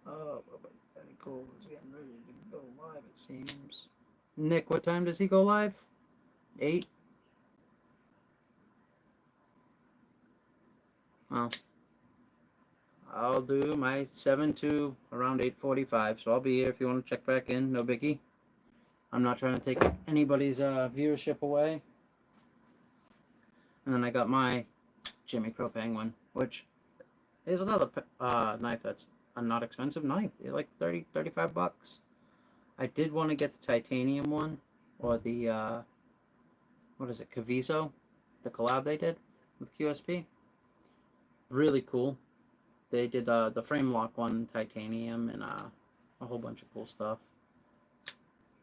Oh, but Eddie Cole is getting ready to go live, it seems. Nick, what time does he go live? 8? Well, I'll do my 7 to around 8:45, so I'll be here if you want to check back in. No biggie. I'm not trying to take anybody's viewership away. And then I got my Jimmy Crow Penguin, which is another knife that's a not expensive knife. They're like $35. I did want to get the titanium one, or the, what is it, Caviso? The collab they did with QSP. Really cool. They did the frame lock one, titanium, and a whole bunch of cool stuff.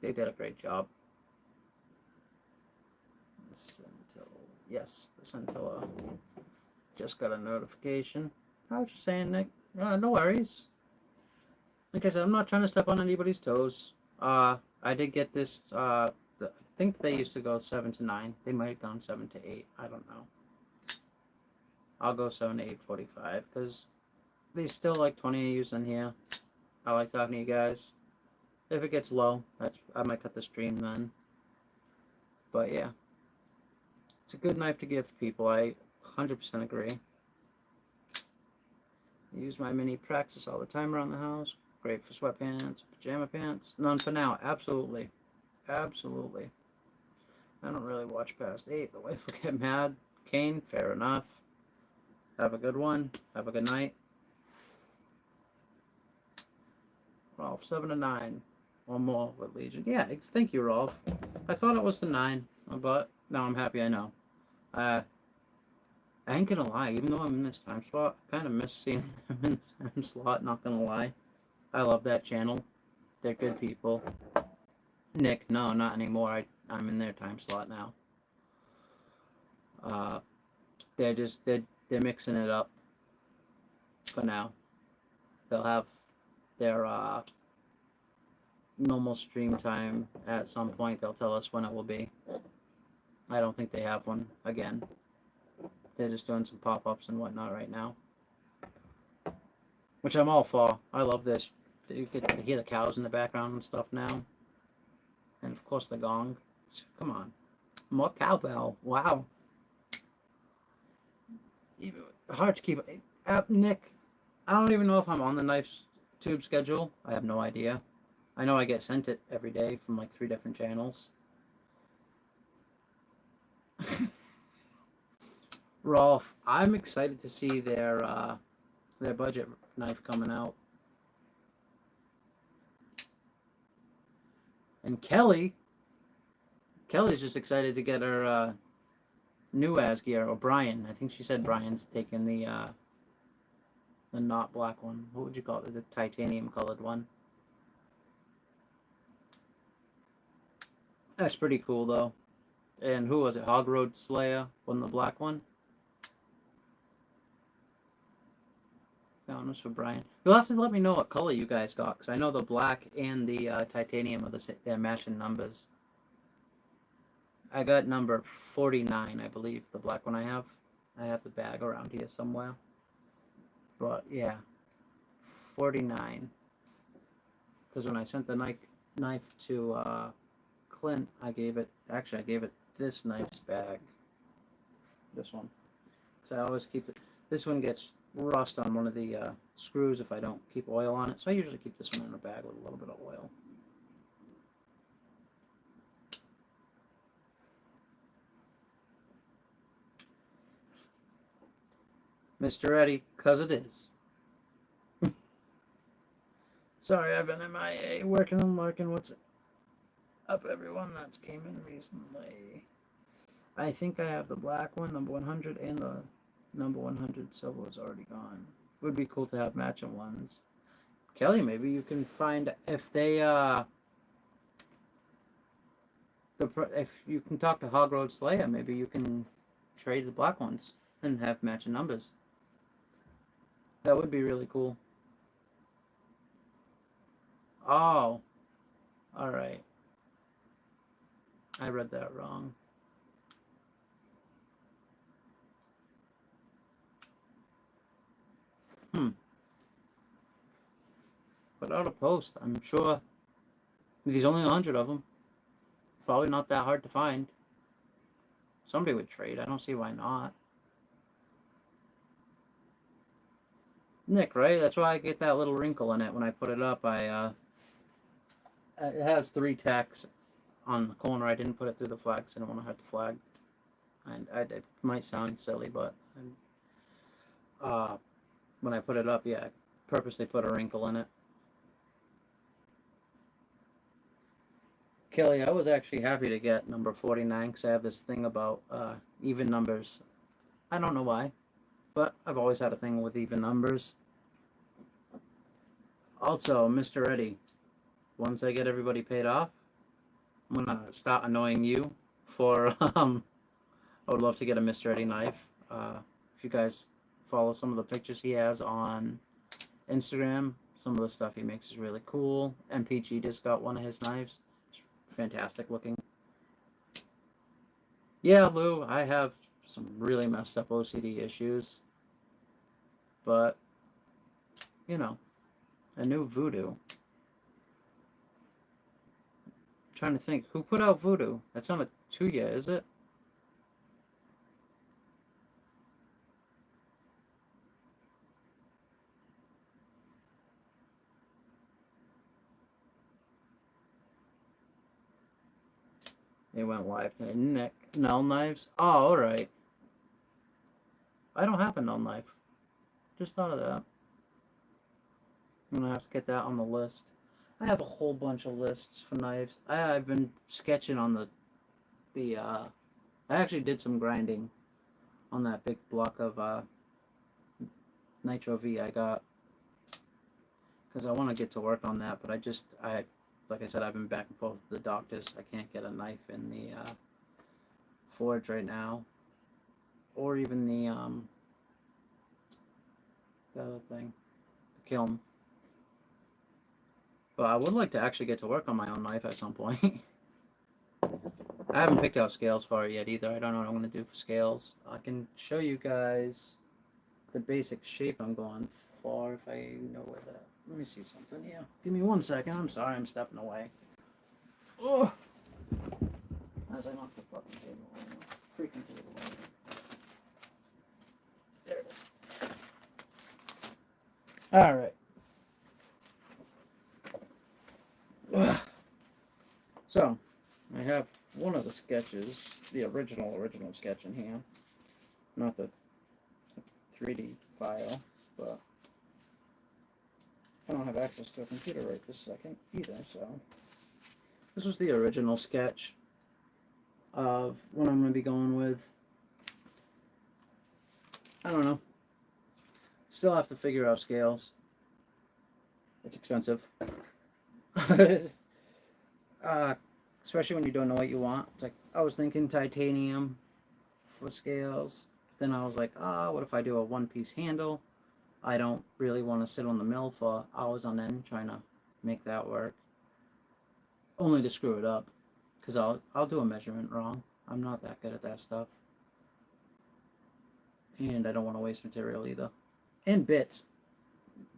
They did a great job. Yes, the scintilla. Just got a notification. I was just saying, Nick. No worries. Like I said, I'm not trying to step on anybody's toes. I did get this. I think they used to go 7 to 9. They might have gone 7 to 8. I don't know. I'll go 7 to 8:45 because they still like 20 of you in here. I like talking to you guys. If it gets low, I might cut the stream then. But yeah, it's a good knife to give people. I 100% agree. I use my mini Praxis all the time around the house. Great for sweatpants, pajama pants. None for now. Absolutely. Absolutely. I don't really watch past 8. The wife will get mad. Kane, fair enough. Have a good one. Have a good night. Rolf, 7 to 9. One more with Legion. Yeah, thank you, Rolf. I thought it was the 9, but now I'm happy I know. I ain't gonna lie, even though I'm in this time slot, I kind of miss seeing them in the time slot, not gonna lie. I love that channel. They're good people. Nick, no, not anymore. I'm in their time slot now. They're mixing it up for now. They'll have their normal stream time at some point. They'll tell us when it will be. I don't think they have one again. They're just doing some pop-ups and whatnot right now, which I'm all for. I love this. You get to hear the cows in the background and stuff now, and of course the gong. Come on, more cowbell. Wow. Hard to keep. Nick, I don't even know if I'm on the Knife's Tube schedule. I have no idea. I know I get sent it every day from like 3 different channels. Rolf, I'm excited to see their budget knife coming out. And Kelly's just excited to get her new Asgear, or Brian. I think she said Brian's taking the not black one. What would you call it? The titanium colored one. That's pretty cool though. And who was it? Hog Road Slayer won the black one. That one was for Brian. You'll have to let me know what color you guys got, because I know the black and the titanium are they're matching numbers. I got number 49, I believe, the black one I have. I have the bag around here somewhere. But yeah, 49. Because when I sent the knife to Clint, I gave it this knife's bag. This one. So I always keep it. This one gets rust on one of the screws if I don't keep oil on it. So I usually keep this one in a bag with a little bit of oil. Mr. Eddie, because it is. Sorry, I've been MIA, working and lurking. What's up, everyone that's came in recently? I think I have the black one, number 100, and the number 100 silver is already gone. Would be cool to have matching ones. Kelly, maybe you can find if they, if you can talk to Hog Road Slayer, maybe you can trade the black ones and have matching numbers. That would be really cool. Oh, all right. I read that wrong. Put out a post. I'm sure there's only 100 of them. Probably not that hard to find. Somebody would trade. I don't see why not. Nick, right? That's why I get that little wrinkle in it when I put it up. It has 3 tacks on the corner. I didn't put it through the flag, so I don't want to hurt the flag. And it might sound silly, but when I put it up, yeah, I purposely put a wrinkle in it. Kelly, I was actually happy to get number 49 because I have this thing about even numbers. I don't know why, but I've always had a thing with even numbers. Also, Mr. Eddie, once I get everybody paid off, I'm going to start annoying you for, I would love to get a Mr. Eddie knife. If you guys follow some of the pictures he has on Instagram, some of the stuff he makes is really cool. MPG just got one of his knives. Fantastic looking. Yeah, Lou, I have some really messed up OCD issues. But, you know, a new Voodoo. I'm trying to think. Who put out Voodoo? That's not a Tuya, is it? They went live today. Nick, Null Knives? Oh, alright. I don't have a Null Knife. Just thought of that. I'm going to have to get that on the list. I have a whole bunch of lists for knives. I've been sketching on I actually did some grinding on that big block of Nitro V I got. Because I want to get to work on that, but like I said, I've been back and forth with the doctors. I can't get a knife in the forge right now, or even the other thing, the kiln. But I would like to actually get to work on my own knife at some point. I haven't picked out scales for it yet either. I don't know what I'm going to do for scales. I can show you guys the basic shape I'm going for if I know where that. Let me see something here. Give me 1 second. I'm sorry, I'm stepping away. Oh! As I knock the fucking table over. Freaking table over. There it is. Alright. So, I have one of the sketches, the original sketch in here. Not the 3D file, but I don't have access to a computer right this second either, so this was the original sketch of what I'm going to be going with. I don't know. Still have to figure out scales. It's expensive. Especially when you don't know what you want. It's like, I was thinking titanium for scales. Then I was like, what if I do a one-piece handle? I don't really want to sit on the mill for hours on end trying to make that work. Only to screw it up. Because I'll do a measurement wrong. I'm not that good at that stuff. And I don't want to waste material either. And bits.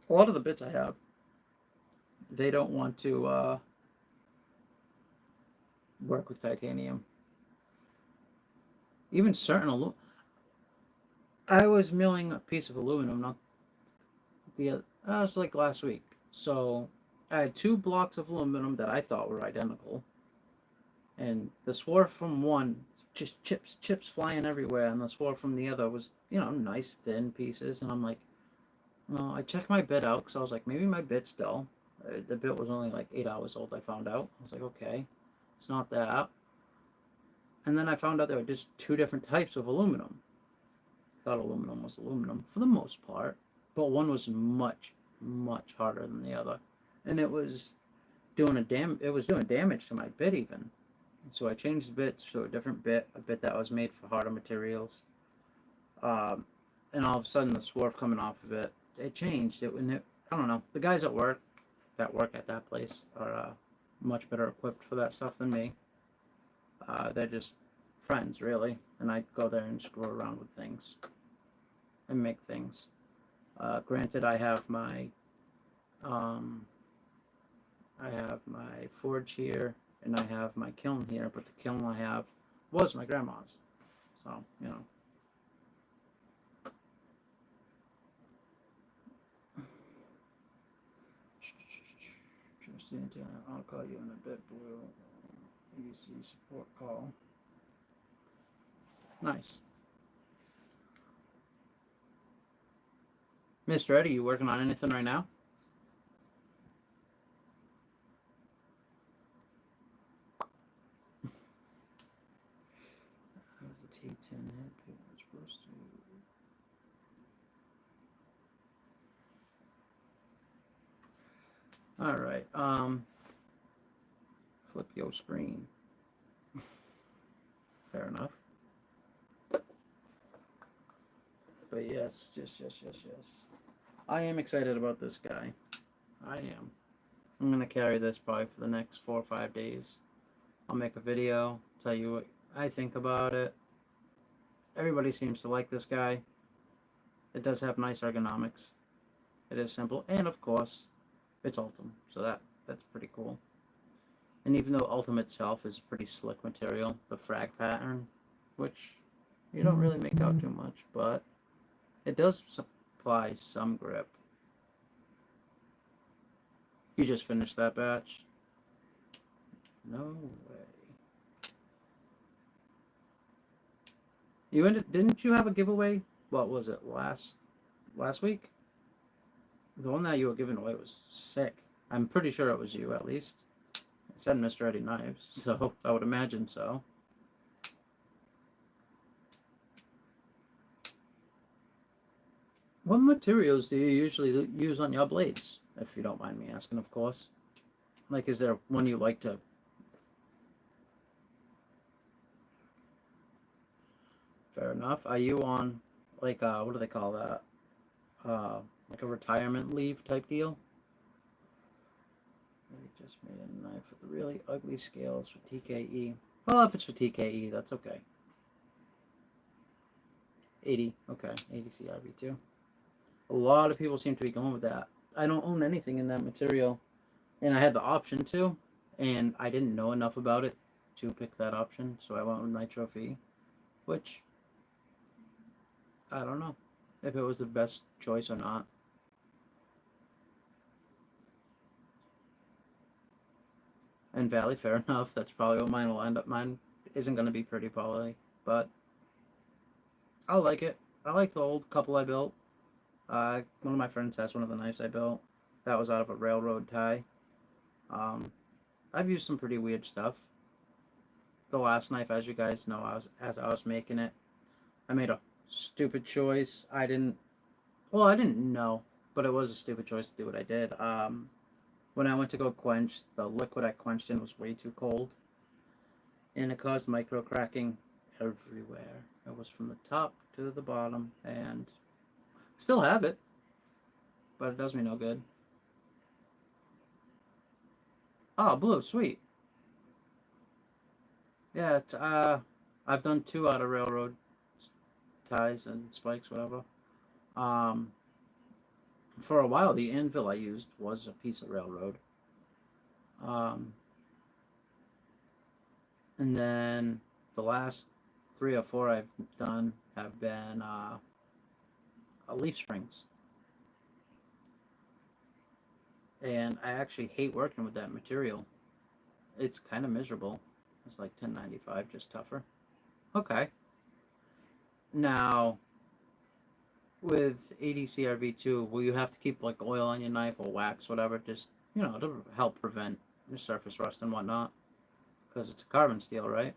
A lot of the bits I have, they don't want to work with titanium. Even certain aluminum. I was milling a piece of aluminum, not it was like last week. So I had 2 blocks of aluminum that I thought were identical. And the swarf from one, just chips flying everywhere, and the swarf from the other was, nice thin pieces. And I'm like, well, I checked my bit out because I was like, maybe my bit's dull. The bit was only like 8 hours old. I found out. I was like, okay, it's not that. And then I found out there were just two different types of aluminum. I thought aluminum was aluminum for the most part, but one was much, much harder than the other, and it was doing damage to my bit even. So I changed the bit to a different bit, a bit that was made for harder materials. And all of a sudden the swarf coming off of it changed. I don't know. The guys that work at that place are much better equipped for that stuff than me. They're just friends, really, and I go there and screw around with things and make things. Granted, I have my forge here, and I have my kiln here, but the kiln I have was my grandma's, so I'll call you in a bit, Blue. EDC support call. Nice. Mr. Eddie, you working on anything right now? How's the T10 head? It's supposed to. All right. Flip your screen. Fair enough. But yes. I am excited about this guy. I am. I'm gonna carry this probably for the next 4 or 5 days. I'll make a video, tell you what I think about it. Everybody seems to like this guy. It does have nice ergonomics. It is simple, and of course, it's Ultim, so that's pretty cool. And even though Ultim itself is pretty slick material, the frag pattern, which you don't really make out too much, but it does supply some grip. You just finished that batch? No way. Didn't you have a giveaway? What was it, last week? The one that you were giving away was sick. I'm pretty sure it was you, at least. It said Mr. Eddie Knives, so I would imagine so. What materials do you usually use on your blades? If you don't mind me asking, of course. Like, is there one you like to... Fair enough. Are you on, like, what do they call that? Like a retirement leave type deal? I just made a knife with really ugly scales for TKE. Well, if it's for TKE, that's okay. 80, okay, 80 CRV2. A lot of people seem to be going with that. I don't own anything in that material, and I had the option to, and I didn't know enough about it to pick that option, so I went with Nitro Phi, which, I don't know if it was the best choice or not. And Valley, fair enough, that's probably what mine will end up. Mine isn't going to be pretty poly, but I like it. I like the old couple I built. One of my friends has one of the knives I built. That was out of a railroad tie. I've used some pretty weird stuff. The last knife, as you guys know, as I was making it, I made a stupid choice. I didn't know, but it was a stupid choice to do what I did. When I went to go quench, the liquid I quenched in was way too cold, and it caused micro cracking everywhere. It was from the top to the bottom, and still have it, but it does me no good. Oh, blue, sweet. Yeah, I've done 2 out of railroad ties and spikes, whatever. For a while, the anvil I used was a piece of railroad. And then the last 3 or 4 I've done have been leaf springs. And I actually hate working with that material. It's kind of miserable. It's like $10.95, just tougher. Okay. Now, with ADCRV2, will you have to keep like oil on your knife or wax, whatever, just, you know, to help prevent your surface rust and whatnot? Because it's a carbon steel, right?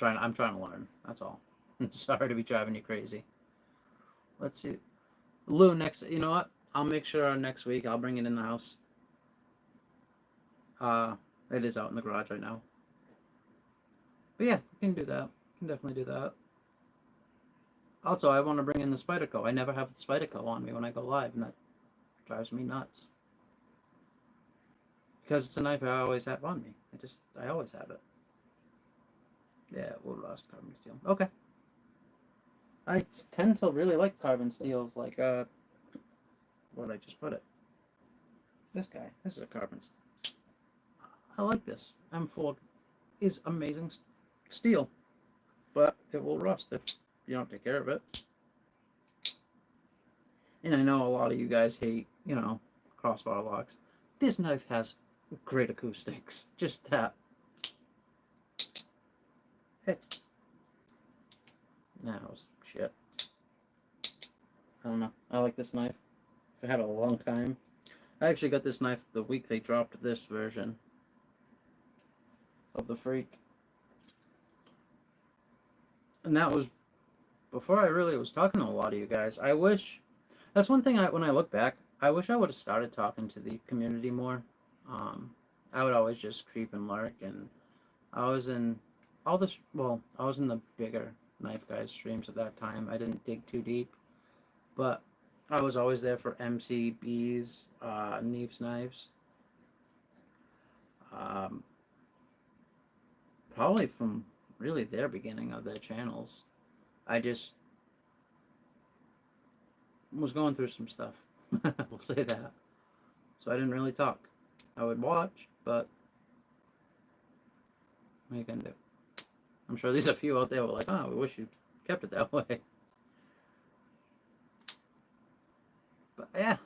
I'm trying to learn. That's all. Sorry to be driving you crazy. Let's see. Lou, you know what? I'll make sure next week I'll bring it in the house. It is out in the garage right now. But yeah, we can do that. We can definitely do that. Also, I want to bring in the Spyderco. I never have the Spyderco on me when I go live, and that drives me nuts. Because it's a knife I always have on me. I always have it. Yeah, we'll rust carbon steel. Okay. I tend to really like carbon steels, like, where did I just put it? This guy. This is a carbon steel. I like this. M4 is amazing steel, but it will rust if you don't take care of it. And I know a lot of you guys hate, you know, crossbar locks. This knife has great acoustics. Just that. Hey. That was shit. I don't know. I like this knife. I've had it a long time. I actually got this knife the week they dropped this version of the Freak. And that was before I really was talking to a lot of you guys. I wish... That's one thing, when I look back, I wish I would have started talking to the community more. I would always just creep and lurk, and I was in all this... Well, I was in the bigger Knife Guys streams at that time. I didn't dig too deep. But I was always there for MCBs, Neeves Knives. Probably from really their beginning of their channels. I just was going through some stuff. We'll say that. So I didn't really talk. I would watch, but what are you gonna do? I'm sure there's a few out there who are like, oh, we wish you kept it that way. But yeah.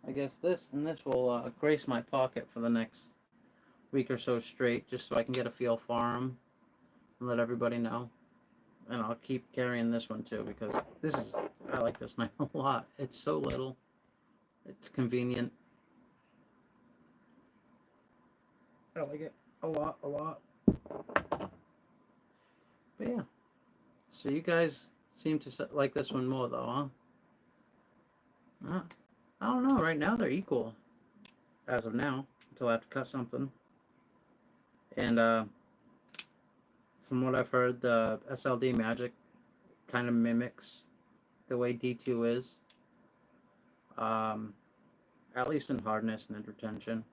I guess this will grace my pocket for the next week or so straight, just so I can get a feel for them and let everybody know. And I'll keep carrying this one too, because I like this knife a lot. It's so little. It's convenient. I like it a lot. But yeah. So you guys seem to like this one more though, huh? I don't know. Right now they're equal. As of now. Until I have to cut something. And from what I've heard, the SLD Magic kind of mimics the way D2 is. At least in hardness and in retention.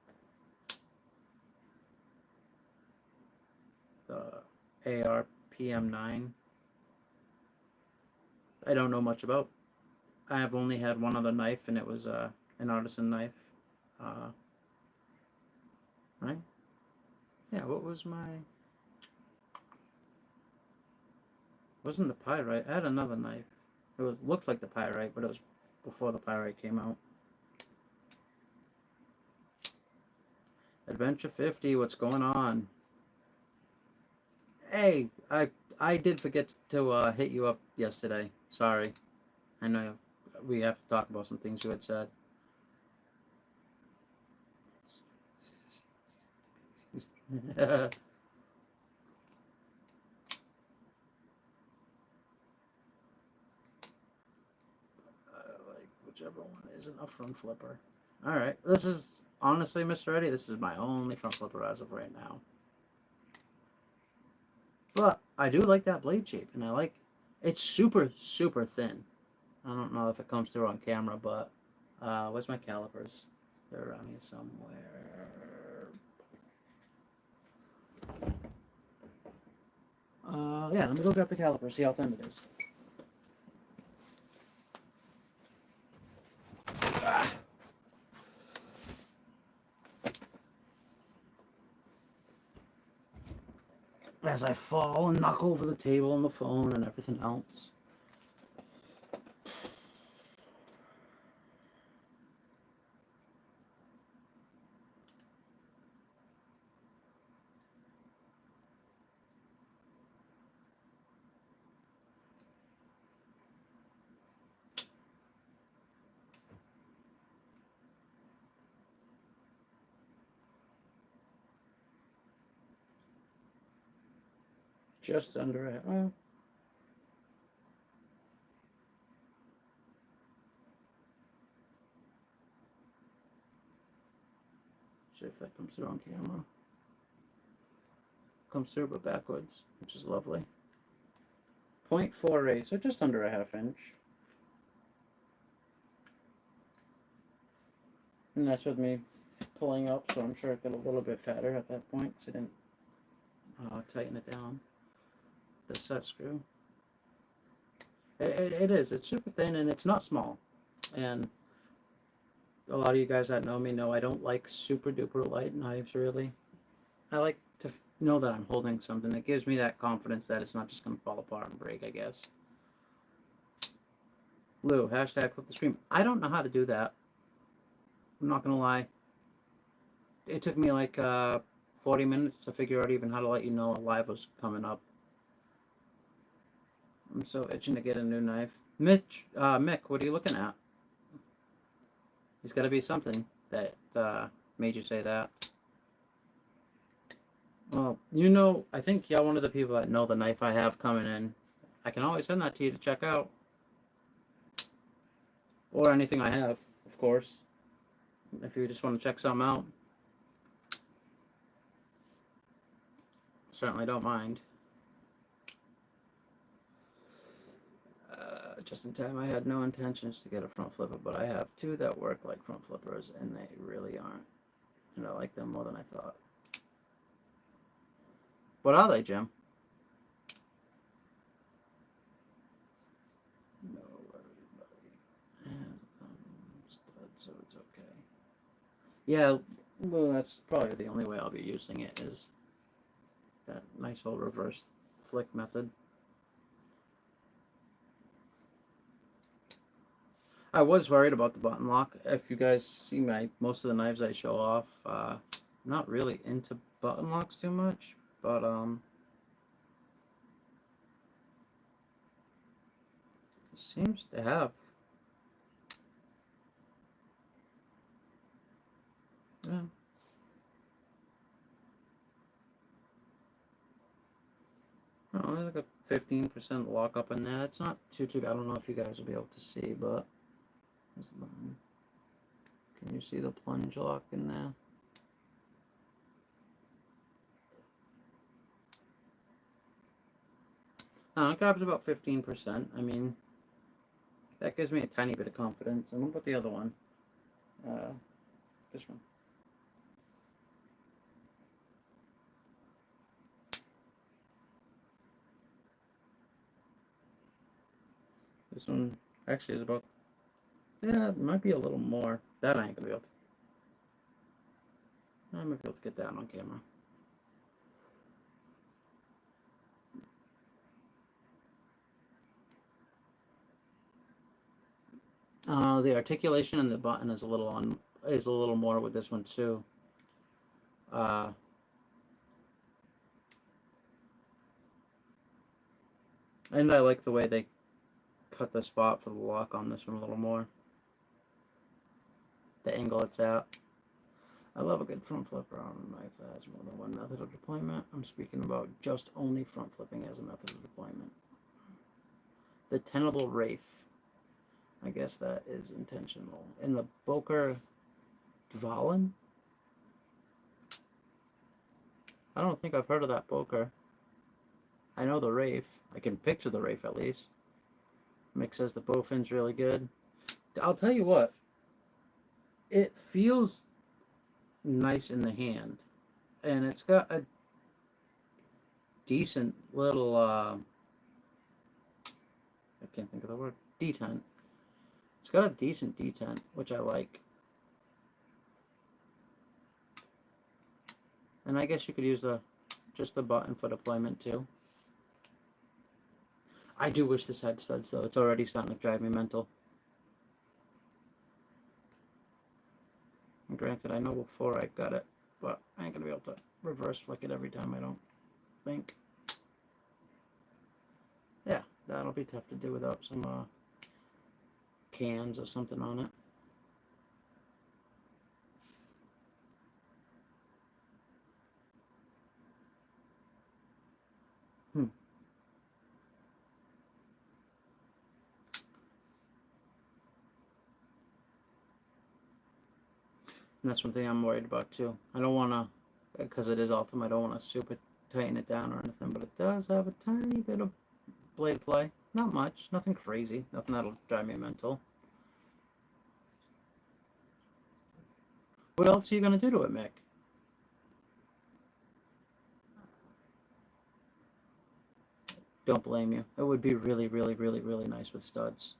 The AR PM9. I don't know much about. I have only had one other knife, and it was an artisan knife. Right? Yeah, what was my... Wasn't the Pyrite. I had another knife. It looked like the Pyrite, but it was before the Pyrite came out. Adventure 50, what's going on? Hey, I did forget to hit you up yesterday. Sorry. I know we have to talk about some things you had said. Like whichever one isn't a front flipper. Alright, this is honestly, Mr. Eddie, this is my only front flipper as of right now. But I do like that blade shape, and I like it's super thin. I don't know if it comes through on camera, but where's my calipers? They're around here somewhere. Yeah, let me go grab the caliper, see how thin it is. As I fall and knock over the table and the phone and everything else. Just under a half. See if that comes through on camera. Comes through but backwards, which is lovely. 0.48, so just under a half inch. And that's with me pulling up, so I'm sure it got a little bit fatter at that point, so I didn't tighten it down. The set screw. It is. It's super thin and it's not small. And a lot of you guys that know me know I don't like super duper light knives, really. I like to know that I'm holding something that gives me that confidence that it's not just going to fall apart and break, I guess. Lou, hashtag flip the screen. I don't know how to do that. I'm not going to lie. It took me like 40 minutes to figure out even how to let you know a live was coming up. I'm so itching to get a new knife. Mick, what are you looking at? There's got to be something that made you say that. Well, you know, I think you're one of the people that know the knife I have coming in. I can always send that to you to check out. Or anything I have, of course. If you just want to check something out. Certainly don't mind. Just in time, I had no intentions to get a front flipper, but I have two that work like front flippers, and they really aren't. And I like them more than I thought. What are they, Jim? No worries, buddy. And stud, so it's okay. Yeah, well, that's probably the only way I'll be using it is that nice old reverse flick method. I was worried about the button lock. If you guys see most of the knives I show off, I'm not really into button locks too much, but it seems to have. Yeah. Oh, there's like a 15% lock up in there. It's not too. I don't know if you guys will be able to see, but there's the button. Can you see the plunge lock in there? It grabs about 15%. I mean, that gives me a tiny bit of confidence. And what about the other one? This one. This one actually is about, yeah, it might be a little more. That I ain't gonna be able to. I might be able to get that on camera. The articulation in the button is a little more with this one too. And I like the way they cut the spot for the lock on this one a little more. The angle it's at. I love a good front flipper on a knife that has more than one method of deployment. I'm speaking about just only front flipping as a method of deployment. The tenable Rafe. I guess that is intentional. In the Boker Dvalin? I don't think I've heard of that Boker. I know the Rafe. I can picture the Rafe at least. Mick says the bowfin's really good. I'll tell you what. It feels nice in the hand. And it's got a decent little, I can't think of the word, detent. It's got a decent detent, which I like. And I guess you could use just the button for deployment too. I do wish this had studs though. It's already starting to drive me mental. And granted, I know before I got it, but I ain't gonna be able to reverse flick it every time, I don't think. Yeah, that'll be tough to do without some cans or something on it. And that's one thing I'm worried about too. I don't want to, because it is Ultima, I don't want to super tighten it down or anything, but it does have a tiny bit of blade play. Not much, nothing crazy, nothing that'll drive me mental. What else are you going to do to it, Mick? Don't blame you. It would be really, really, really, really nice with studs.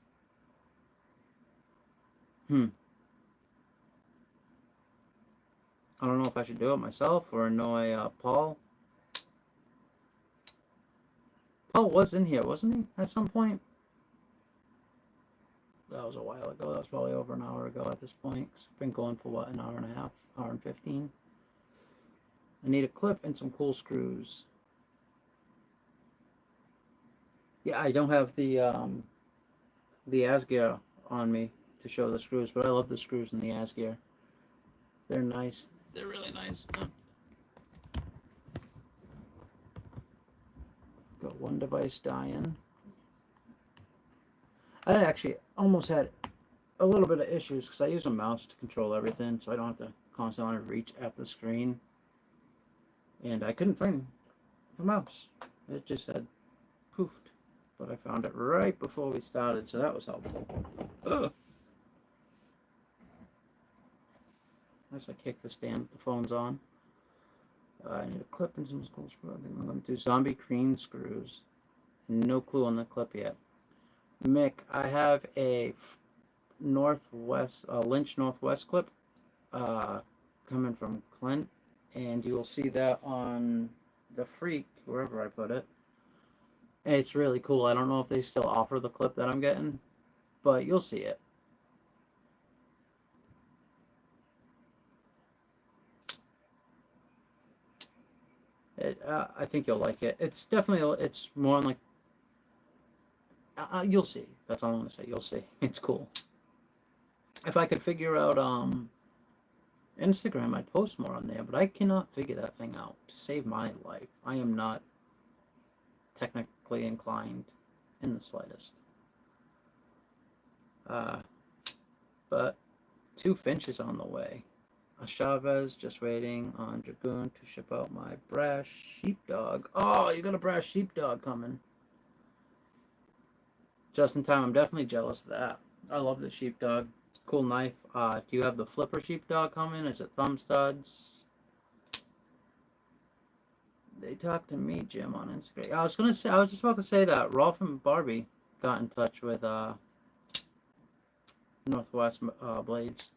I don't know if I should do it myself or annoy Paul. Paul was in here, wasn't he, at some point? That was a while ago. That was probably over an hour ago at this point. It's been going for, what, an hour and a half? Hour and 15? I need a clip and some cool screws. Yeah, I don't have the Asgear on me to show the screws, but I love the screws in the Asgear. They're nice. They're really nice. Got one device dying. I actually almost had a little bit of issues because I use a mouse to control everything, so I don't have to constantly reach at the screen. And I couldn't find the mouse. It just had poofed. But I found it right before we started, so that was helpful. Ugh. Unless I kick the stand, the phone's on. I need a clip and some school screws. I think I'm going to do zombie crane screws. No clue on the clip yet. Mick, I have a Lynch Northwest clip coming from Clint, and you will see that on the Freak, wherever I put it. And it's really cool. I don't know if they still offer the clip that I'm getting, but you'll see it. I think you'll like it. It's definitely, it's more like, you'll see. That's all I'm going to say. You'll see. It's cool. If I could figure out Instagram, I'd post more on there, but I cannot figure that thing out to save my life. I am not technically inclined in the slightest. But 2 Finches on the way. A Chavez, just waiting on Dragoon to ship out my brass sheepdog. Oh, you got a brass sheepdog coming. Just in time. I'm definitely jealous of that. I love the sheepdog. It's a cool knife. Do you have the flipper sheepdog coming? Is it thumb studs? They talked to me, Jim, on Instagram. I was just about to say that Rolf and Barbie got in touch with Northwest Blades.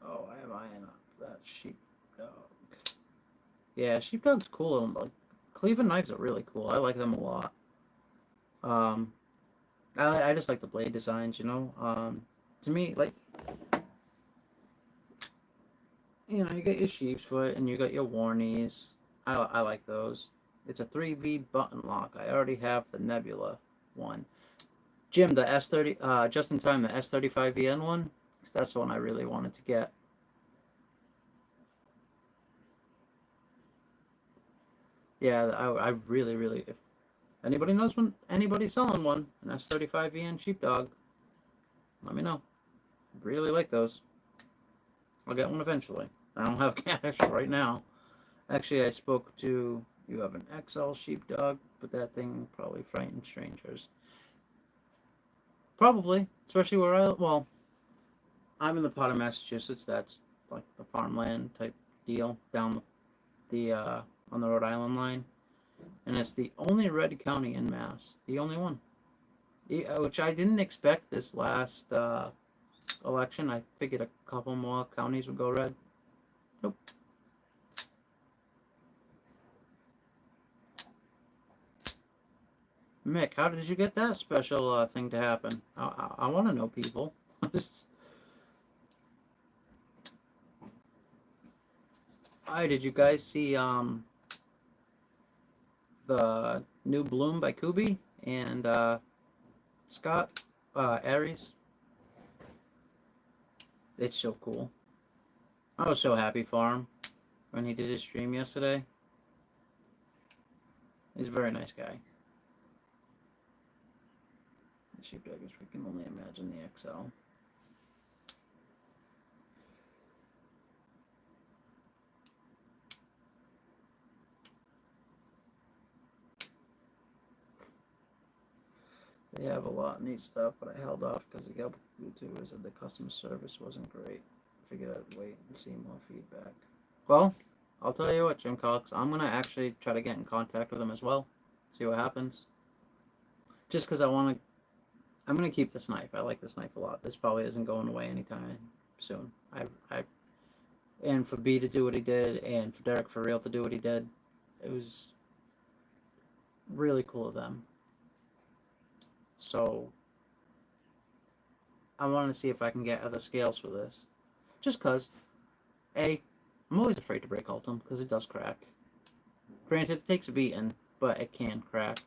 Oh, I am eyeing up that sheepdog. Yeah, sheepdog's cool. Like, Cleveland knives are really cool. I like them a lot. I just like the blade designs, you know. To me, like, you know, you got your sheep's foot and you got your Warnies. I like those. It's a 3V button lock. I already have the Nebula one. Jim, the S30, just in time, the S35VN one. That's the one I really wanted to get. Yeah, I really, really, if anybody knows when anybody's selling one, an S35VN sheepdog, let me know. Really like those. I'll get one eventually. I don't have cash right now. Actually, I spoke to, you have an XL sheepdog, but that thing probably frightens strangers. Probably, especially where I'm in the part of Massachusetts that's like the farmland type deal down the on the Rhode Island line, and it's the only red county in Mass, the only one, which I didn't expect this last election. I figured a couple more counties would go red. Nope. Mick, how did you get that special thing to happen? I want to know, people. Alright, did you guys see the new Bloom by Kubi and Scott Aries? It's so cool. I was so happy for him when he did his stream yesterday. He's a very nice guy. The sheepdog is, we can only imagine the XL. They have a lot of neat stuff, but I held off because the YouTubers said the customer service wasn't great. Figured I'd wait and see more feedback. Well, I'll tell you what, Jim Cox, I'm gonna actually try to get in contact with them as well. See what happens. Just because I'm gonna keep this knife. I like this knife a lot. This probably isn't going away anytime soon. And for B to do what he did, and for Derek for real to do what he did, it was really cool of them. So I want to see if I can get other scales for this. Just because, I'm always afraid to break Ultim because it does crack. Granted, it takes a beating, but it can crack.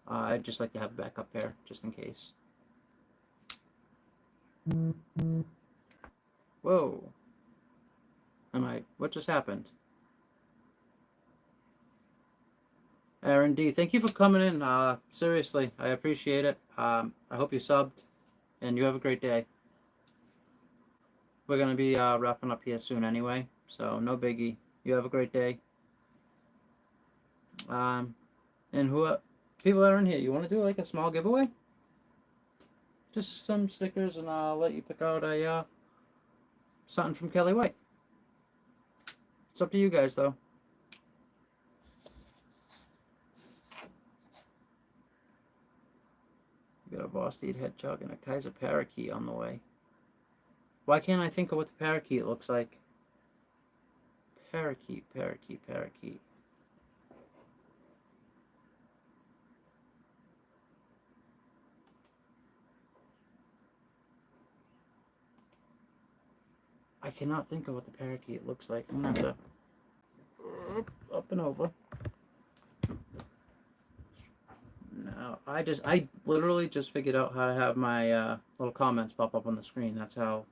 I'd just like to have a backup pair, just in case. Whoa. What just happened? Aaron D, thank you for coming in. Seriously, I appreciate it. I hope you subbed, and you have a great day. We're going to be wrapping up here soon anyway, so no biggie. You have a great day. And people that are in here, you want to do like a small giveaway? Just some stickers, and I'll let you pick out a something from Kelly White. It's up to you guys, though. We got a Vosteed Hedgehog and a Kaiser Parakeet on the way. Why can't I think of what the parakeet looks like? Parakeet, parakeet, parakeet. I cannot think of what the parakeet looks like. I'm gonna have to up and over. No, I literally just figured out how to have my little comments pop up on the screen. That's how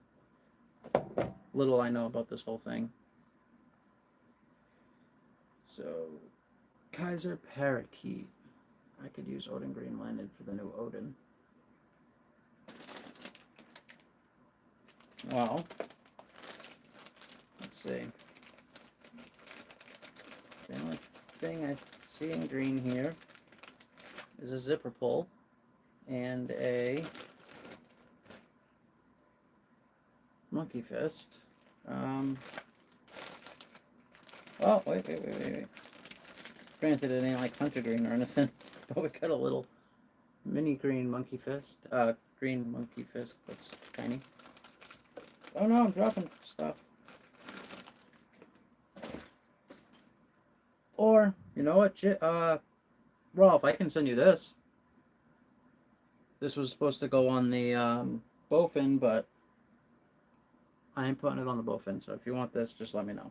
little I know about this whole thing. So, Kaiser Parakeet. I could use Odin Green Landed for the new Odin. Well, let's see. The only thing I see in green here is a zipper pull and a monkey fist. Oh, wait. Granted, it ain't like hunter green or anything, but we got a little mini green monkey fist. Green monkey fist that's tiny. Oh no, I'm dropping stuff. Or, you know what, Rolf, I can send you this. This was supposed to go on the bowfin, but I ain't putting it on the bowfin, so if you want this, just let me know.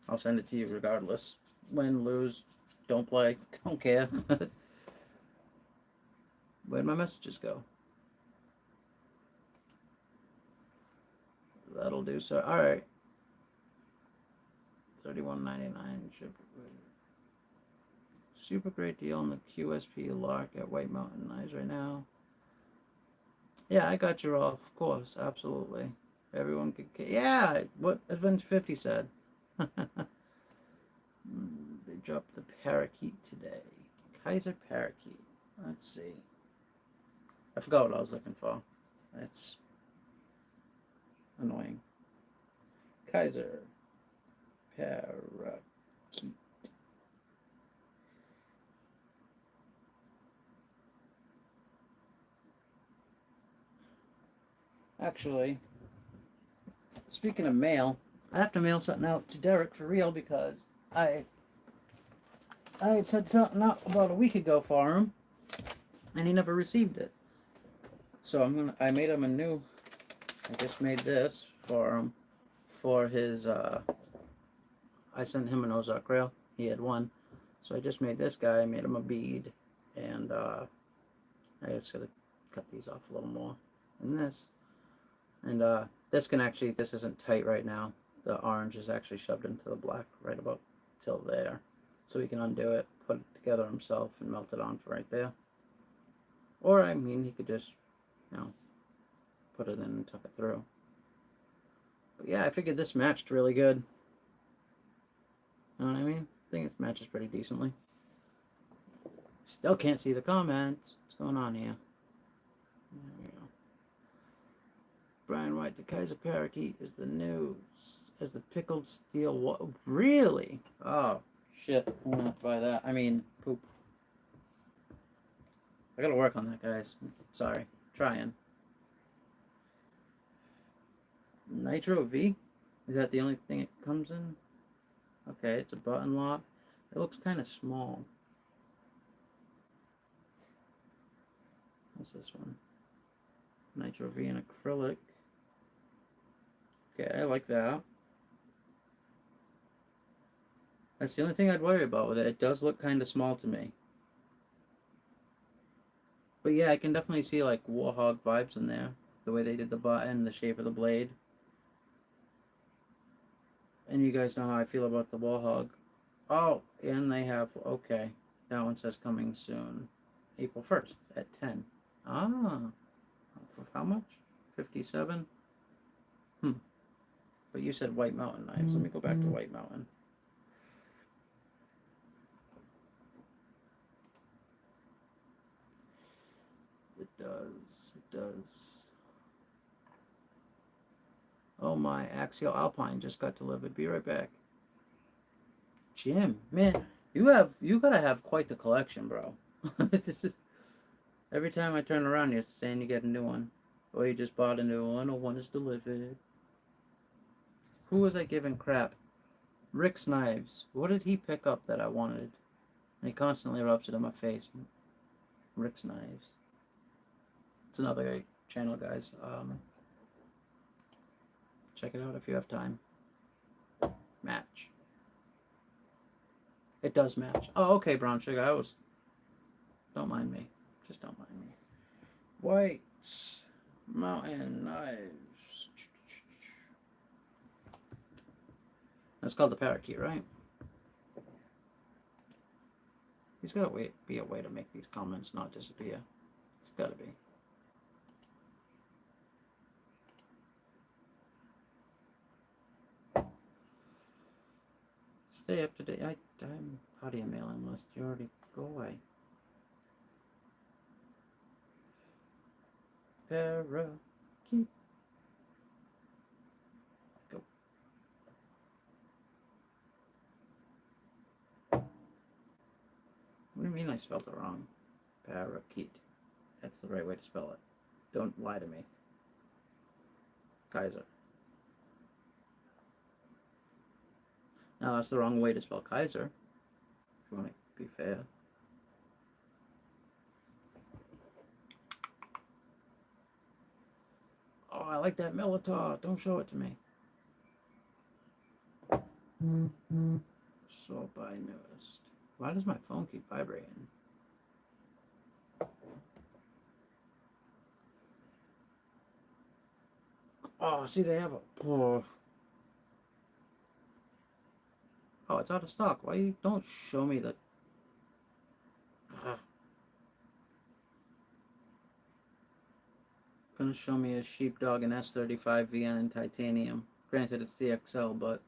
I'll send it to you regardless. Win, lose, don't play, don't care. Where'd my messages go? That'll do so. Alright. $31.99. Super great deal on the QSP Lark at White Mountain Eyes right now. Yeah, I got you, Rolf. Of course, absolutely. Everyone could. Yeah, what Adventure 50 said. They dropped the parakeet today. Kaiser Parakeet. Let's see. I forgot what I was looking for. That's annoying. Kaiser Parakeet. Actually, speaking of mail, I have to mail something out to Derek for real because I had said something out about a week ago for him, and he never received it. So I made him a new. I just made this for him for his. I sent him an Ozark rail. He had one, so I just made this guy. I made him a bead, and I just gotta cut these off a little more. And this. And this isn't tight right now. The orange is actually shoved into the black right about till there. So he can undo it, put it together himself, and melt it on for right there. Or, I mean, he could just, put it in and tuck it through. But yeah, I figured this matched really good. You know what I mean? I think it matches pretty decently. Still can't see the comments. What's going on here? There we go. Brian White, the Kaiser parakeet is the news as the pickled steel. What? Really? Oh, shit. I'm gonna have to buy that. I mean, poop. I gotta work on that, guys. Sorry. Trying. Nitro V? Is that the only thing it comes in? Okay, it's a button lock. It looks kind of small. What's this one? Nitro V in acrylic. Okay, I like that. That's the only thing I'd worry about with it. It does look kind of small to me. But yeah, I can definitely see like Warhog vibes in there. The way they did the button, the shape of the blade. And you guys know how I feel about the Warhog. Oh, and they have, okay. That one says coming soon. April 1st at 10. Ah. For how much? 57? But you said White Mountain knives. Let me go back to White Mountain. It does. It does. Oh my, Axial Alpine just got delivered. Be right back. Jim, man, you gotta have quite the collection, bro. Every time I turn around, you're saying you get a new one. Or you just bought a new one, or one is delivered. Who was I giving crap? Rick's Knives. What did he pick up that I wanted? And he constantly rubs it in my face. Rick's Knives. It's another great channel, guys. Check it out if you have time. Match. It does match. Oh, okay, Brown Sugar. Don't mind me. Just don't mind me. White Mountain Knives. That's called the parakeet, right? There's got to be a way to make these comments not disappear. It's got to be. Stay up to date. I'm part of your mailing list. You already go away. Parakeet. Go. What do you mean I spelled it wrong? Parakeet. That's the right way to spell it. Don't lie to me. Kaiser. No, that's the wrong way to spell Kaiser. If you want to be fair. Oh, I like that Militaur. Don't show it to me. So by newest. Why does my phone keep vibrating? Oh, see, they have a... Oh, it's out of stock. Why you don't show me the... Gonna show me a Sheepdog and S35 VN in titanium. Granted, it's the XL, but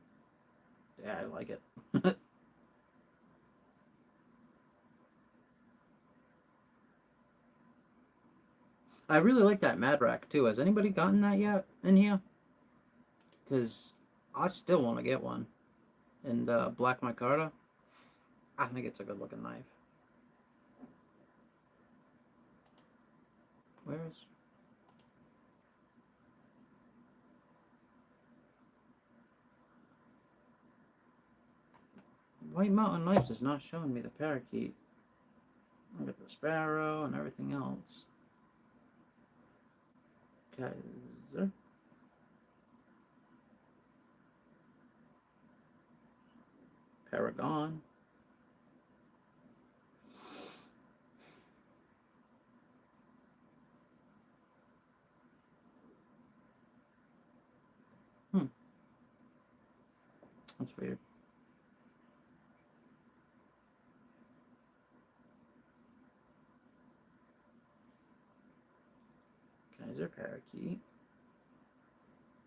yeah, I like it. I really like that Mad Rack too. Has anybody gotten that yet in here? Because I still want to get one. And Black Micarta, I think it's a good looking knife. Where is... White Mountain Knives is not showing me the parakeet. Look at the sparrow and everything else. Kaiser. Paragon. That's weird. Kaiser Parakeet.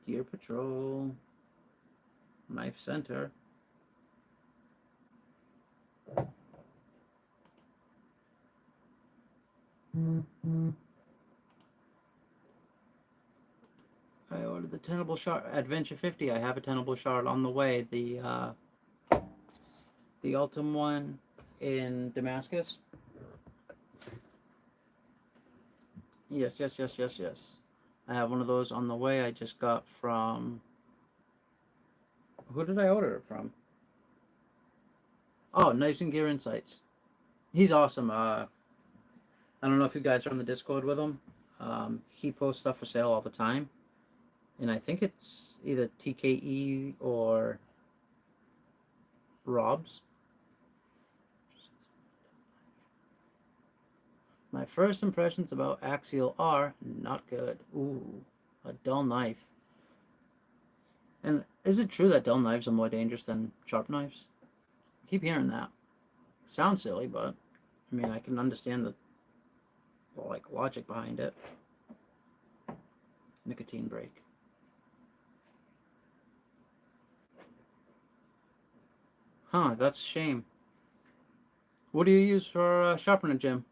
Gear Patrol. Knife Center. I ordered the Tenable Shard Adventure 50. I have a Tenable Shard on the way. The Ultim one in Damascus. Yes. I have one of those on the way. I just got from... Who did I order it from? Oh, Knives and Gear Insights. He's awesome. I don't know if you guys are on the Discord with him. He posts stuff for sale all the time. And I think it's either TKE or Rob's. My first impressions about Axial are not good. Ooh, a dull knife. And is it true that dull knives are more dangerous than sharp knives? I keep hearing that. Sounds silly, but I mean, I can understand the logic behind it. Nicotine break. Huh, that's a shame. What do you use for sharpener, Jim?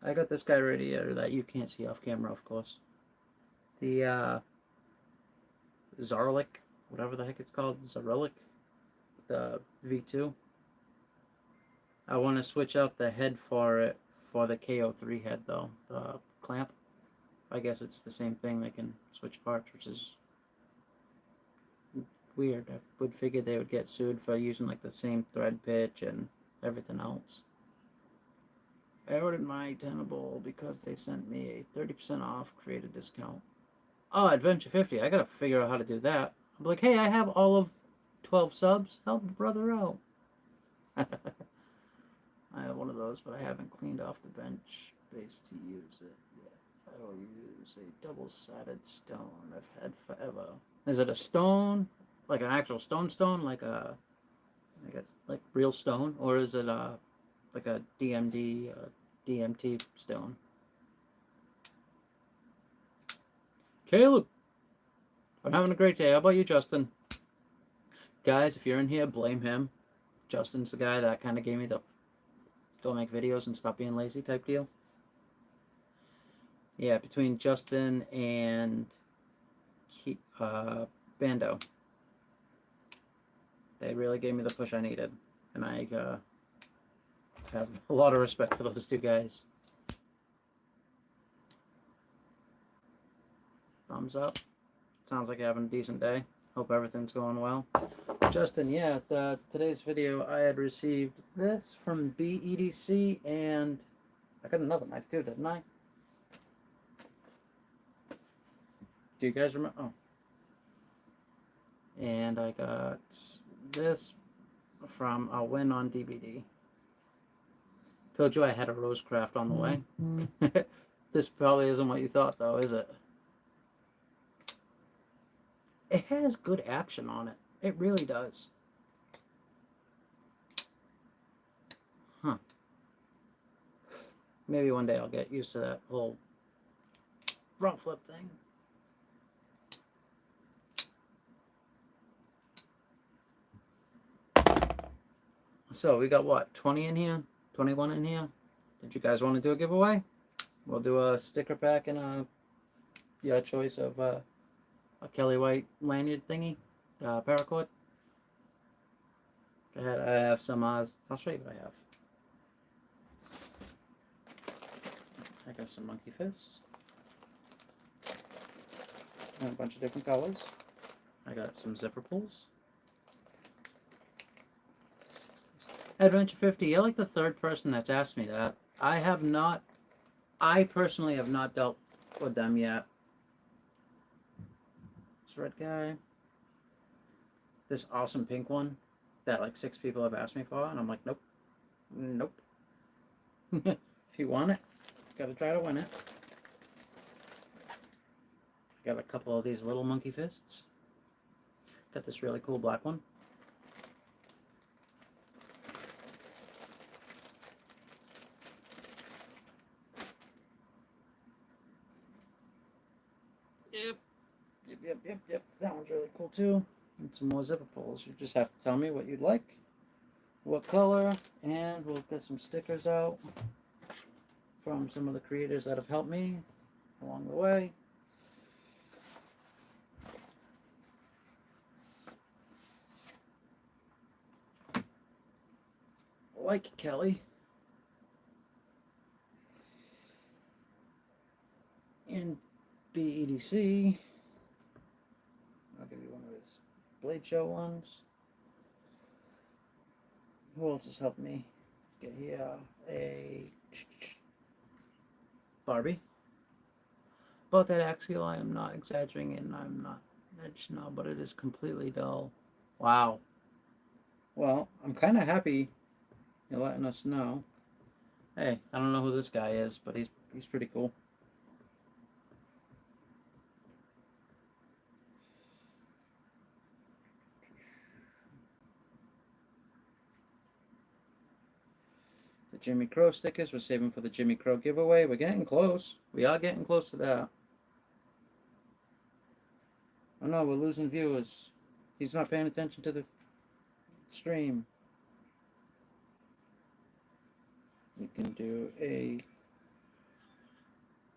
I got this guy right here that you can't see off camera, of course. The Zarlik, whatever the heck it's called, Zarlik, the V2. I want to switch out the head for it for the KO3 head, though. The clamp. I guess it's the same thing. They can switch parts, which is weird. I would figure they would get sued for using like the same thread pitch and everything else. I ordered my Tenable because they sent me a 30% off creator discount. Oh, Adventure 50. I gotta figure out how to do that. I'm like, hey, I have all of 12 subs. Help a brother out. I have one of those, but I haven't cleaned off the bench base to use it yet. I will use a double-sided stone I've had forever. Is it a stone, like an actual stone, like a, I guess, like real stone, or is it like a DMD, DMT stone? Caleb, I'm having a great day. How about you, Justin? Guys, if you're in here, blame him. Justin's the guy that kind of gave me the go make videos and stop being lazy type deal. Yeah, between Justin and Bando, they really gave me the push I needed, and I have a lot of respect for those two guys. Thumbs up. Sounds like you're having a decent day. Hope everything's going well. Justin, yeah, today's video I had received this from BE EDC, and I got another knife too, didn't I? Do you guys remember? Oh. And I got this from a win on DBD. Told you I had a Rosecraft on the way. This probably isn't what you thought, though, is it? It has good action on it. It really does. Huh. Maybe one day I'll get used to that whole front flip thing. So we got what, 20 in here? 21 in here? Did you guys want to do a giveaway? We'll do a sticker pack and your choice of a Kelly White lanyard thingy, paracord. Go ahead, I have some, I'll show you what I have. I got some monkey fists. And a bunch of different colors. I got some zipper pulls. Adventure 50, you're like the third person that's asked me that. I personally have not dealt with them yet. This red guy. This awesome pink one that like 6 people have asked me for, and I'm like, nope. Nope. If you want it, gotta try to win it. Got a couple of these little monkey fists. Got this really cool black one. Yep. That one's really cool too. And some more zipper pulls. You just have to tell me what you'd like, what color, and we'll get some stickers out. from some of the creators that have helped me along the way. Like Kelly and BE EDC. I'll give you one of his Blade Show ones. Who else has helped me get here? A Barbie. About that axial, I am not exaggerating and I'm not edged now, but it is completely dull. Wow. Well, I'm kind of happy you're letting us know. Hey, I don't know who this guy is, but he's pretty cool. The Jimmy Crow stickers we're saving for the Jimmy Crow giveaway. We're getting close. We are getting close to that. Oh no, we're losing viewers. He's not paying attention to the stream. We can do a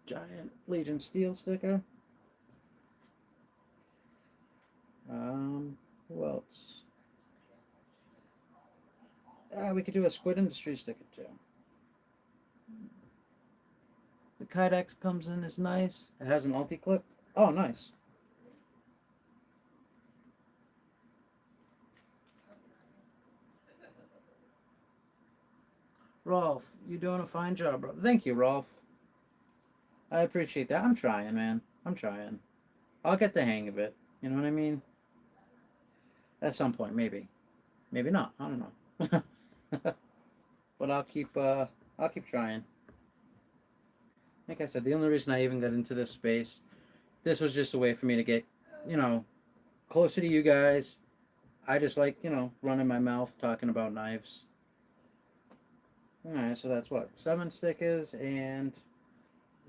giant Legion Steel sticker. Who else? We could do a Squid Industry sticker too. The Kydex comes in, is nice. It has an multi-clip. Oh, nice. Rolf, you're doing a fine job, bro. Thank you, Rolf. I appreciate that. I'm trying, man. I'm trying. I'll get the hang of it. You know what I mean? At some point, maybe. Maybe not. I don't know. But I'll keep trying. Like I said, the only reason I even got into this space, this was just a way for me to get, you know, closer to you guys. I just like, you know, running my mouth talking about knives. Alright, so that's what? 7 stickers, and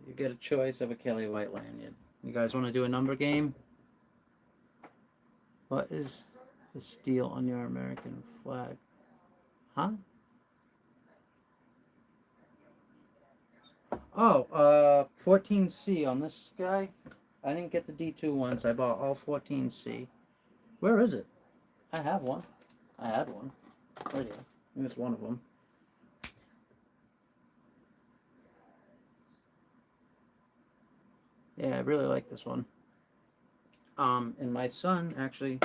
you get a choice of a Kelly White lanyard. You guys want to do a number game? What is the steel on your American flag? Huh? Oh, 14C on this guy. I didn't get the D2 ones. I bought all 14C. Where is it? I have one. I had one. Right here. Here's one of them. Yeah, I really like this one. And my son, actually,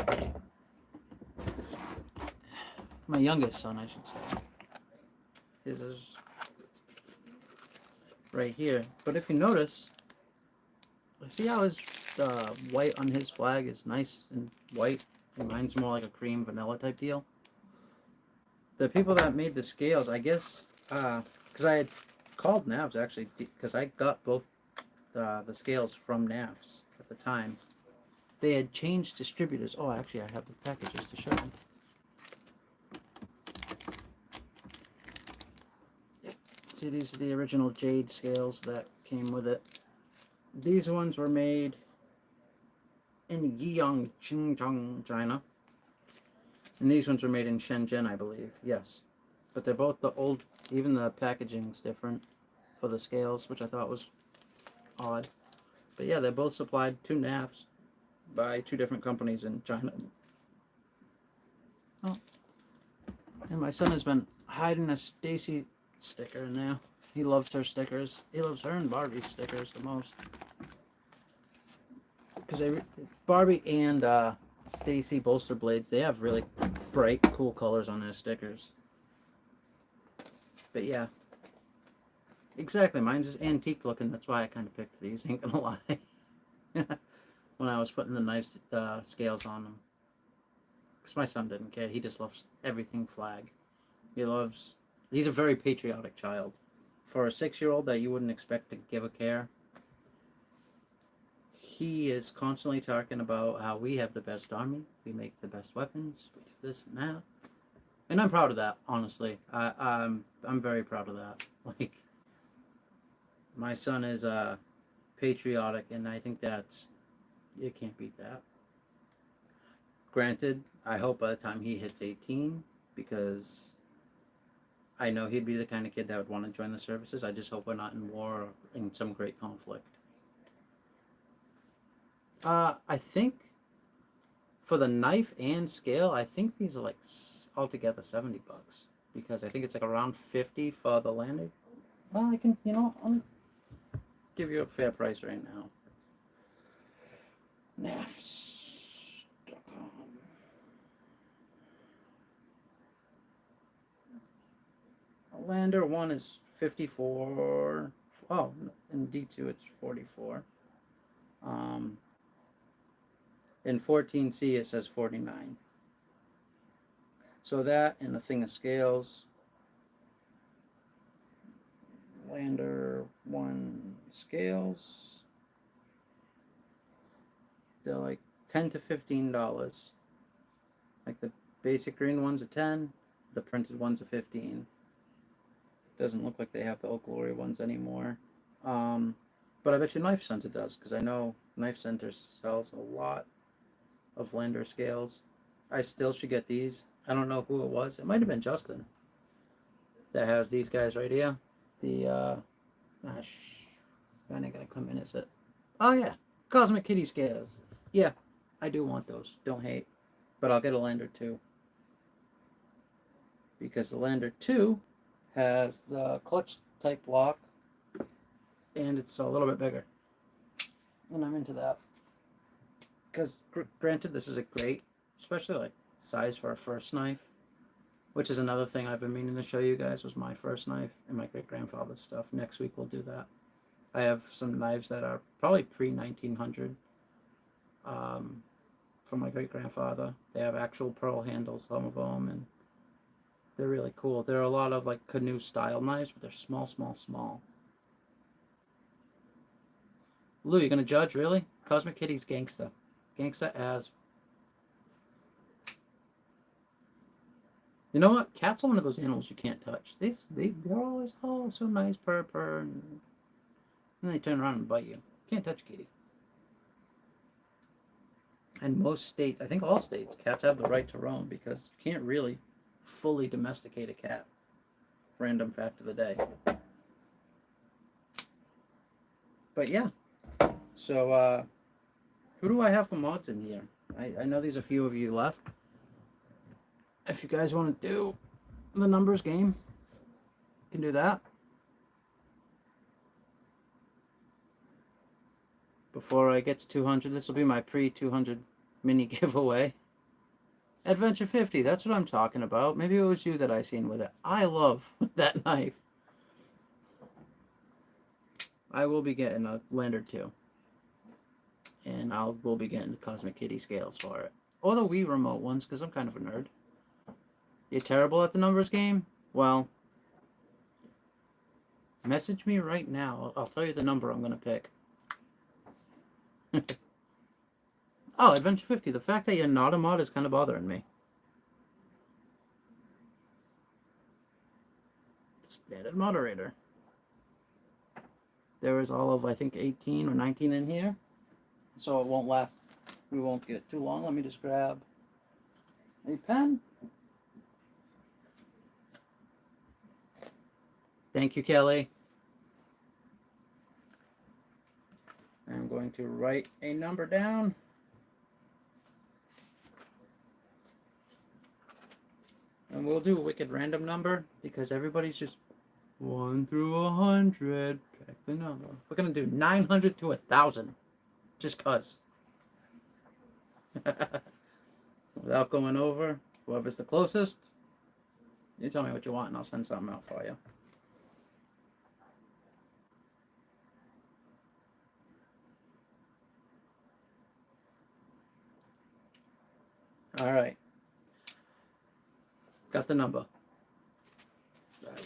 my youngest son, I should say, his is right here. But if you notice, see how his white on his flag is nice and white, and mine's more like a cream vanilla type deal. The people that made the scales, I guess, because I had called NAVs actually, because I got both the scales from NAVs at the time. They had changed distributors. Oh, actually, I have the packages to show them. Yep. See, these are the original jade scales that came with it. These ones were made in Yiyang, Xinjiang, China. And these ones were made in Shenzhen, I believe. Yes. But they're both the old, even the packaging's different for the scales, which I thought was odd. But yeah, they're both supplied to NAFs by 2 different companies in China. Oh. And my son has been hiding a Stacy sticker in there. He loves her stickers. He loves her and Barbie's stickers the most. Because Barbie and Stacy bolster blades, they have really bright, cool colors on their stickers. But yeah. Exactly, mine's is antique looking. That's why I kind of picked these, ain't gonna lie. When I was putting the knife scales on them. Because my son didn't care. He just loves everything flag. He's a very patriotic child. For a 6-year-old that you wouldn't expect to give a care, he is constantly talking about how we have the best army, we make the best weapons, we do this and that. And I'm proud of that, honestly. I'm very proud of that. Like, my son is patriotic, and I think you can't beat that. Granted, I hope by the time he hits 18, because I know he'd be the kind of kid that would want to join the services. I just hope we're not in war or in some great conflict. I think for the knife and scale, I think these are like altogether $70 because I think it's like around 50 for the lander. Well, I can, I'll give you a fair price right now. NAFs.com. Lander 1 is 54. Oh, in D2 it's 44. In 14C it says 49. So that and a thing of scales. Lander 1 scales. They're like $10 to $15. Like the basic green one's a 10, the printed one's a 15. Doesn't look like they have the Old Glory ones anymore. But I bet you Knife Center does, because I know Knife Center sells a lot of Lander scales. I still should get these. I don't know who it was. It might have been Justin that has these guys right here. The, when are gonna come in, is it? Oh yeah, Cosmic Kitty scales. Yeah, I do want those. Don't hate. But I'll get a Lander 2. Because the Lander 2 has the clutch type lock and it's a little bit bigger. And I'm into that. Because granted, this is a great, especially like size for a first knife, which is another thing I've been meaning to show you guys was my first knife and my great-grandfather's stuff. Next week we'll do that. I have some knives that are probably pre-1900 from my great-grandfather. They have actual pearl handles, some of them, and they're really cool. There are a lot of like canoe style knives, but they're small, small, small. Lou, you gonna judge, really? Cosmic Kitty's gangsta. Gangsta as. You know what? Cats are one of those animals you can't touch. They're always, oh, so nice, purr, and then they turn around and bite you. Can't touch kitty. And most states, I think all states, cats have the right to roam because you can't really fully domesticate a cat. Random fact of the day. But yeah. So, who do I have for mods in here? I know there's a few of you left. If you guys want to do the numbers game, you can do that. Before I get to 200, this will be my pre-200 mini giveaway. Adventure 50, that's what I'm talking about. Maybe it was you that I seen with it. I love that knife. I will be getting a Lander 2. And we'll be getting the Cosmic Kitty scales for it. Or the Wii remote ones, because I'm kind of a nerd. You're terrible at the numbers game? Well, message me right now. I'll tell you the number I'm going to pick. Oh, Adventure 50. The fact that you're not a mod is kind of bothering me. Standard moderator. There is all of, I think, 18 or 19 in here. So it won't last. We won't get too long. Let me just grab a pen. Thank you, Kelly. I'm going to write a number down. And we'll do a wicked random number because everybody's just 1 through 100. Pick the number. We're going to do 900 to 1,000. Just cuz. Without going over, whoever's the closest, you tell me what you want and I'll send something out for you. All right. Got the number. I will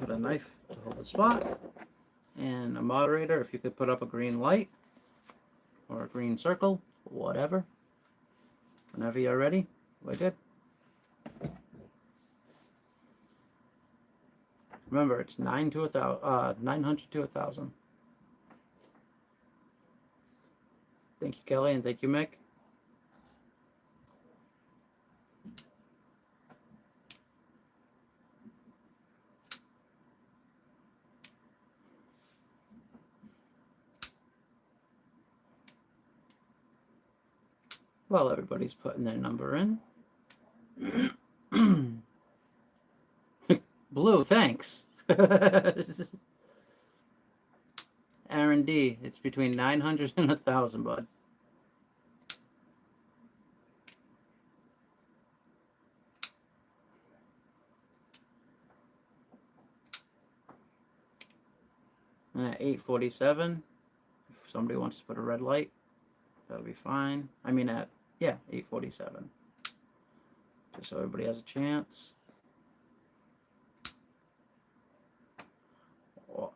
put a knife to hold the spot. And a moderator, if you could put up a green light or a green circle, whatever. Whenever you're ready, we're good. Remember, it's 900 to 1,000. Thank you, Kelly, and thank you, Mick. While everybody's putting their number in. Blue, thanks. Aaron D, it's between 900 and 1,000, bud. And at 8:47, if somebody wants to put a red light, that'll be fine. I mean at, yeah, 8:47. Just so everybody has a chance. Oh.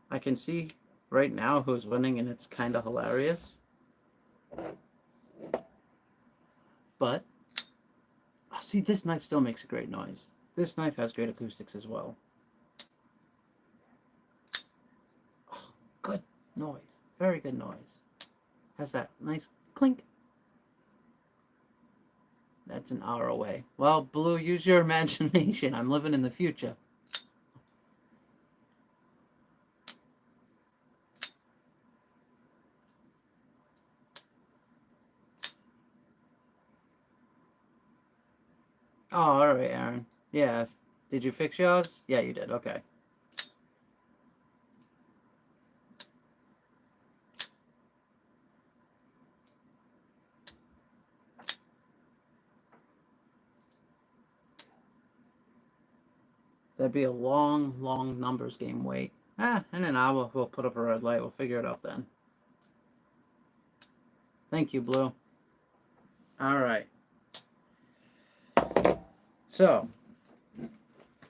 I can see right now who's winning, and it's kind of hilarious. But, oh, see, this knife still makes a great noise. This knife has great acoustics as well. Oh, good noise. Very good noise. Has that nice clink. That's an hour away. Well, Blue, use your imagination. I'm living in the future. Oh, all right, Aaron. Yeah. Did you fix yours? Yeah, you did. Okay. That'd be a long, long numbers game wait. In an hour, we'll put up a red light. We'll figure it out then. Thank you, Blue. All right. So,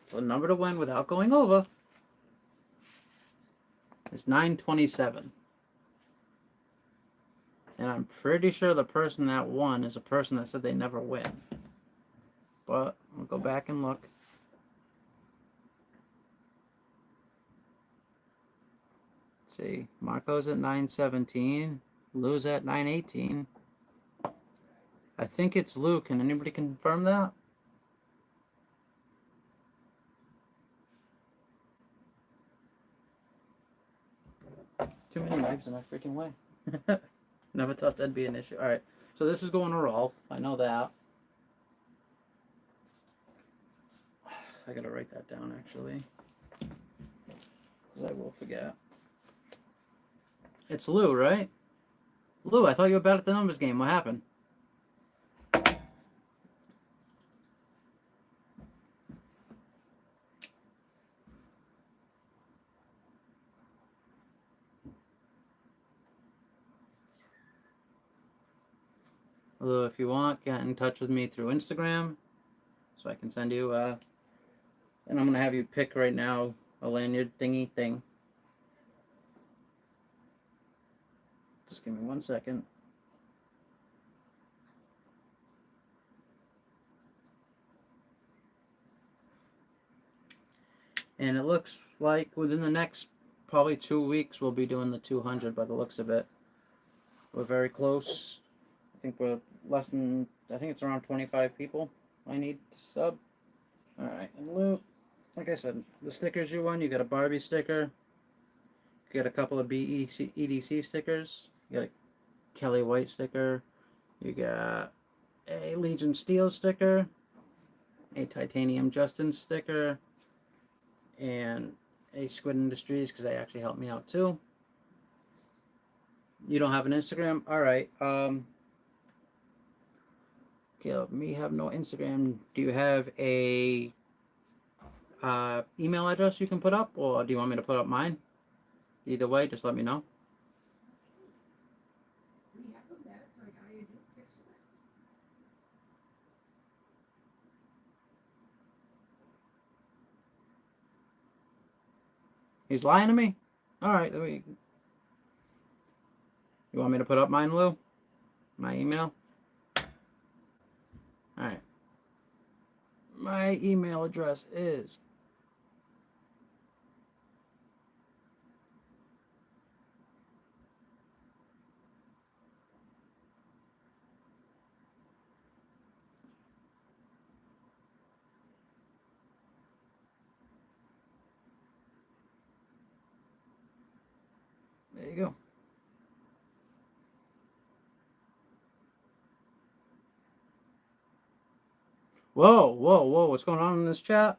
the number to win without going over is 927. And I'm pretty sure the person that won is a person that said they never win. But I'll go back and look. Let's see. Marco's at 917. Lou's at 918. I think it's Lou. Can anybody confirm that? Too many knives in my freaking way. Never thought that'd be an issue. Alright, so this is going to Rolf. I know that. I gotta write that down, actually. Because I will forget. It's Lou, right? Lou, I thought you were bad at the numbers game. What happened? Lou, if you want, get in touch with me through Instagram so I can send you, and I'm going to have you pick right now a lanyard thingy thing. Just give me 1 second. And it looks like within the next probably 2 weeks we'll be doing the 200 by the looks of it. We're very close. I think we're less than, I think it's around 25 people I need to sub. Alright, and Lou, like I said, the stickers you won, you got a Barbie sticker. You got a couple of BE EDC stickers. You got a Kelly White sticker. You got a Legion Steel sticker. A Titanium Justin sticker. And a Squid Industries, because they actually helped me out too. You don't have an Instagram? Alright, Caleb, me have no Instagram. Do you have a email address you can put up, or do you want me to put up mine? Either way, just let me know. He's lying to me? Alright, you want me to put up mine, Lou? My email? Alright. My email address is There you go. Whoa, whoa, whoa. What's going on in this chat?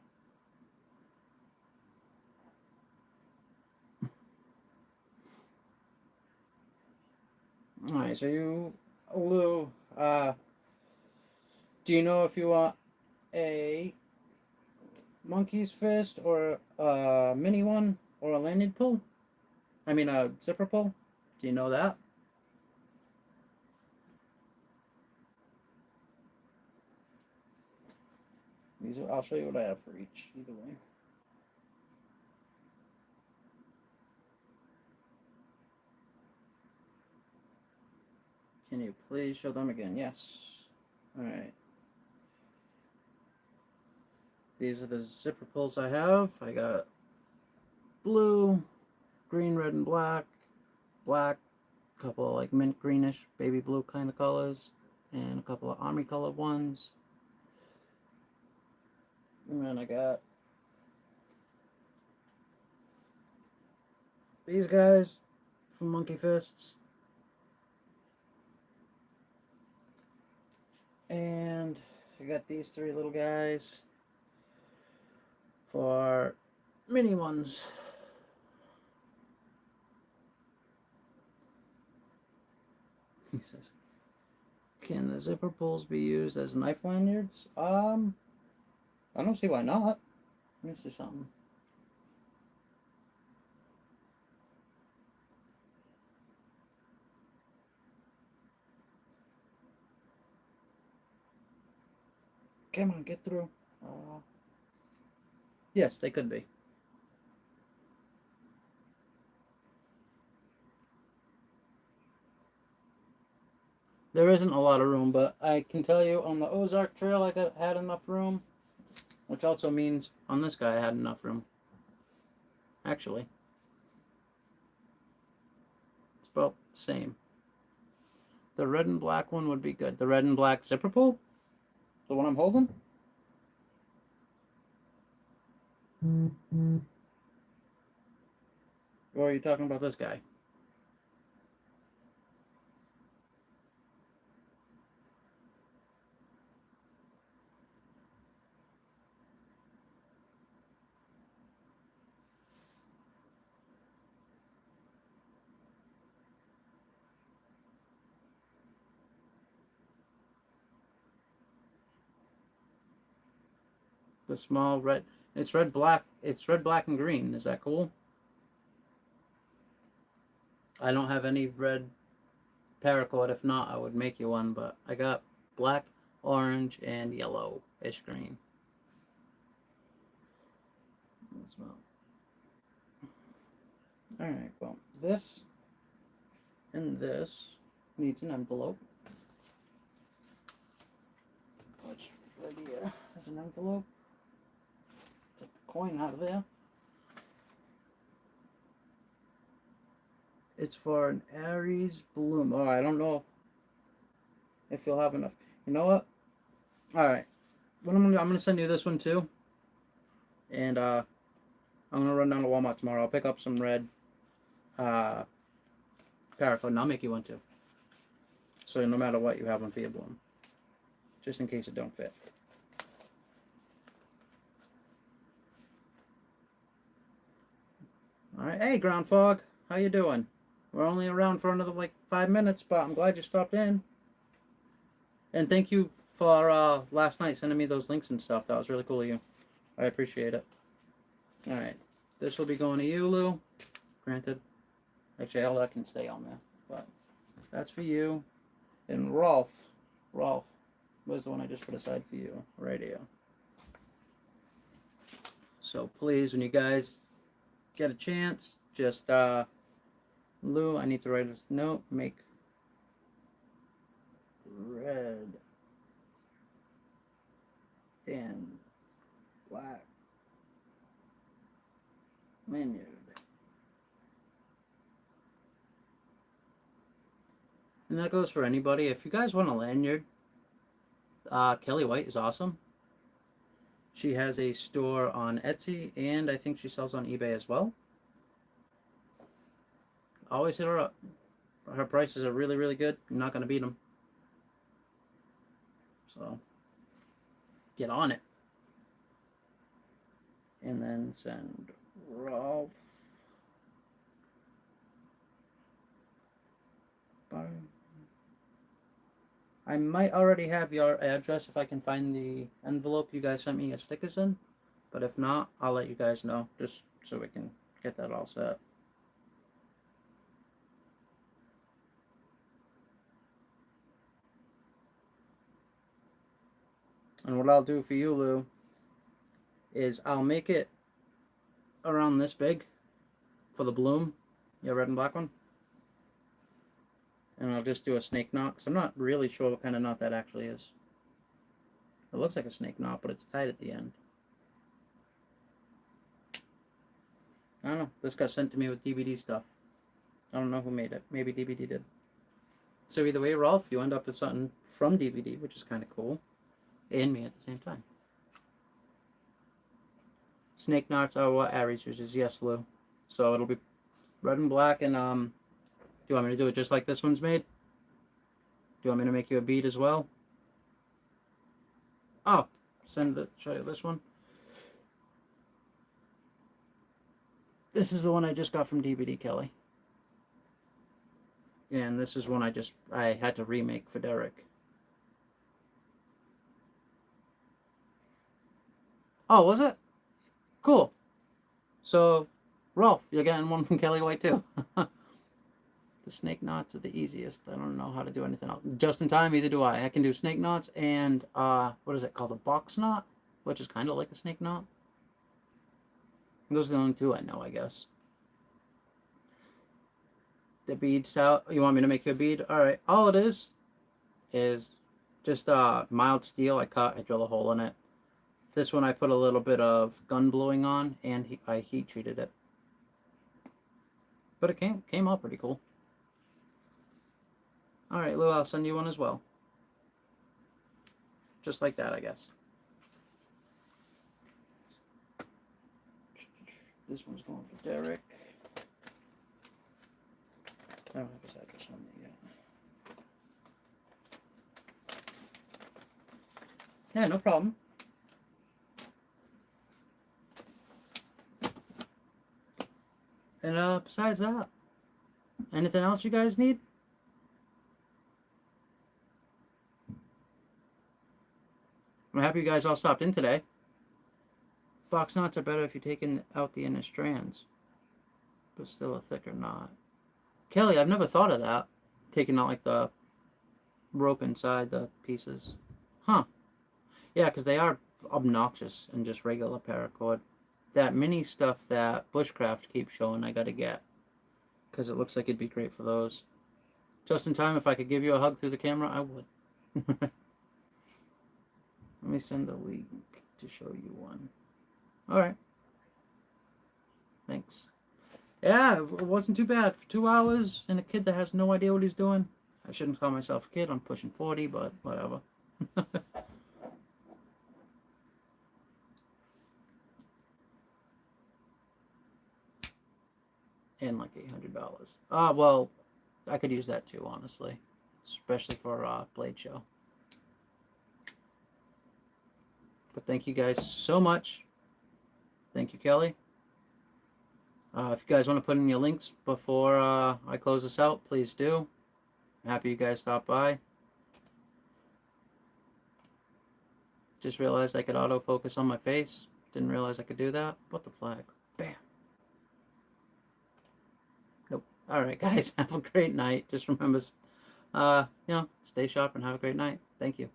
Alright, so you, Lou, do you know if you want a monkey's fist or a mini one or a lanyard pull? I mean a zipper pull? Do you know that? These are, I'll show you what I have for each, either way. Can you please show them again? Yes. Alright. These are the zipper pulls I have. I got blue, green, red, and black, a couple of like mint greenish, baby blue kind of colors, and a couple of army colored ones. And then I got these guys from Monkey Fists. And I got these three little guys for mini ones. He says, can the zipper pulls be used as knife lanyards? I don't see why not. Let me see something. Come on, get through. Yes, they could be. There isn't a lot of room, but I can tell you on the Ozark Trail I had enough room, which also means on this guy I had enough room. Actually, it's about the same. The red and black one would be good. The red and black zipper pull? The one I'm holding? Or are you talking about this guy? The small red. It's red, black. It's red, black, and green. Is that cool? I don't have any red paracord. If not, I would make you one. But I got black, orange, and yellow-ish green. Alright, well, this and this needs an envelope. Which right here is an envelope. Take the coin out of there. It's for an Aries balloon. Oh, I don't know if you'll have enough. You know what? Alright. I'm gonna send you this one too. And I'm gonna run down to Walmart tomorrow. I'll pick up some red paracord and I'll make you one too. So no matter what, you have one for your balloon. Just in case it don't fit. Alright, hey Ground Fog, how you doing? We're only around for another like 5 minutes, but I'm glad you stopped in. And thank you for last night sending me those links and stuff. That was really cool of you. I appreciate it. Alright, this will be going to you, Lou. Granted. Actually, all that can stay on there. But that's for you. And Rolf was the one I just put aside for you. Right here. So please, when you guys get a chance, just, Lou, I need to write a note. Make red and black lanyard. And that goes for anybody. If you guys want a lanyard, Kelly White is awesome. She has a store on Etsy, and I think she sells on eBay as well. always hit her up. Her prices are really, really good. You're not going to beat them. So, get on it. And then send Ralph. I might already have your address if I can find the envelope you guys sent me your stickers in. But if not, I'll let you guys know, just so we can get that all set. And what I'll do for you, Lou, is I'll make it around this big for the bloom, your red and black one. And I'll just do a snake knot, because I'm not really sure what kind of knot that actually is. It looks like a snake knot, but it's tied at the end. I don't know. This got sent to me with DVD stuff. I don't know who made it. Maybe DVD did. So either way, Ralph, you end up with something from DVD, which is kind of cool. And me at the same time. Snake knots are what Aries uses. Yes, Lou. So it'll be red and black, and do you want me to do it just like this one's made? Do you want me to make you a bead as well? Oh, show you this one. This is the one I just got from DVD, Kelly. And this is one I had to remake for Derek. Oh, was it? Cool. So, Ralph, you're getting one from Kelly White too. The snake knots are the easiest. I don't know how to do anything else. Just in time, either do I. I can do snake knots and, what is it called? A box knot? Which is kind of like a snake knot. Those are the only two I know, I guess. The bead style. You want me to make you a bead? Alright. All it is just mild steel. I cut, I drill a hole in it. This one I put a little bit of gun bluing on, and I heat treated it. But it came out pretty cool. Alright, Lou, I'll send you one as well. Just like that, I guess. This one's going for Derek. I don't have his address on me yet. Yeah, no problem. And besides that, anything else you guys need? I'm happy you guys all stopped in today. Box knots are better if you're taking out the inner strands, but still a thicker knot. Kelly, I've never thought of that. Taking out like the rope inside the pieces. Huh. Yeah, because they are obnoxious and just regular paracord. That mini stuff that Bushcraft keeps showing I gotta get, because it looks like it'd be great for those. Just in time, if I could give you a hug through the camera, I would. Let me send a link to show you one. Alright. Thanks. Yeah, it wasn't too bad. For 2 hours, and a kid that has no idea what he's doing. I shouldn't call myself a kid. I'm pushing 40, but whatever. And like $800. Well, I could use that too, honestly. Especially for Blade Show. But thank you guys so much. Thank you, Kelly. If you guys want to put in your links before I close this out, please do. I'm happy you guys stopped by. Just realized I could autofocus on my face. Didn't realize I could do that. What the flag? Bam. Nope. Alright, guys. Have a great night. Just remember, stay sharp and have a great night. Thank you.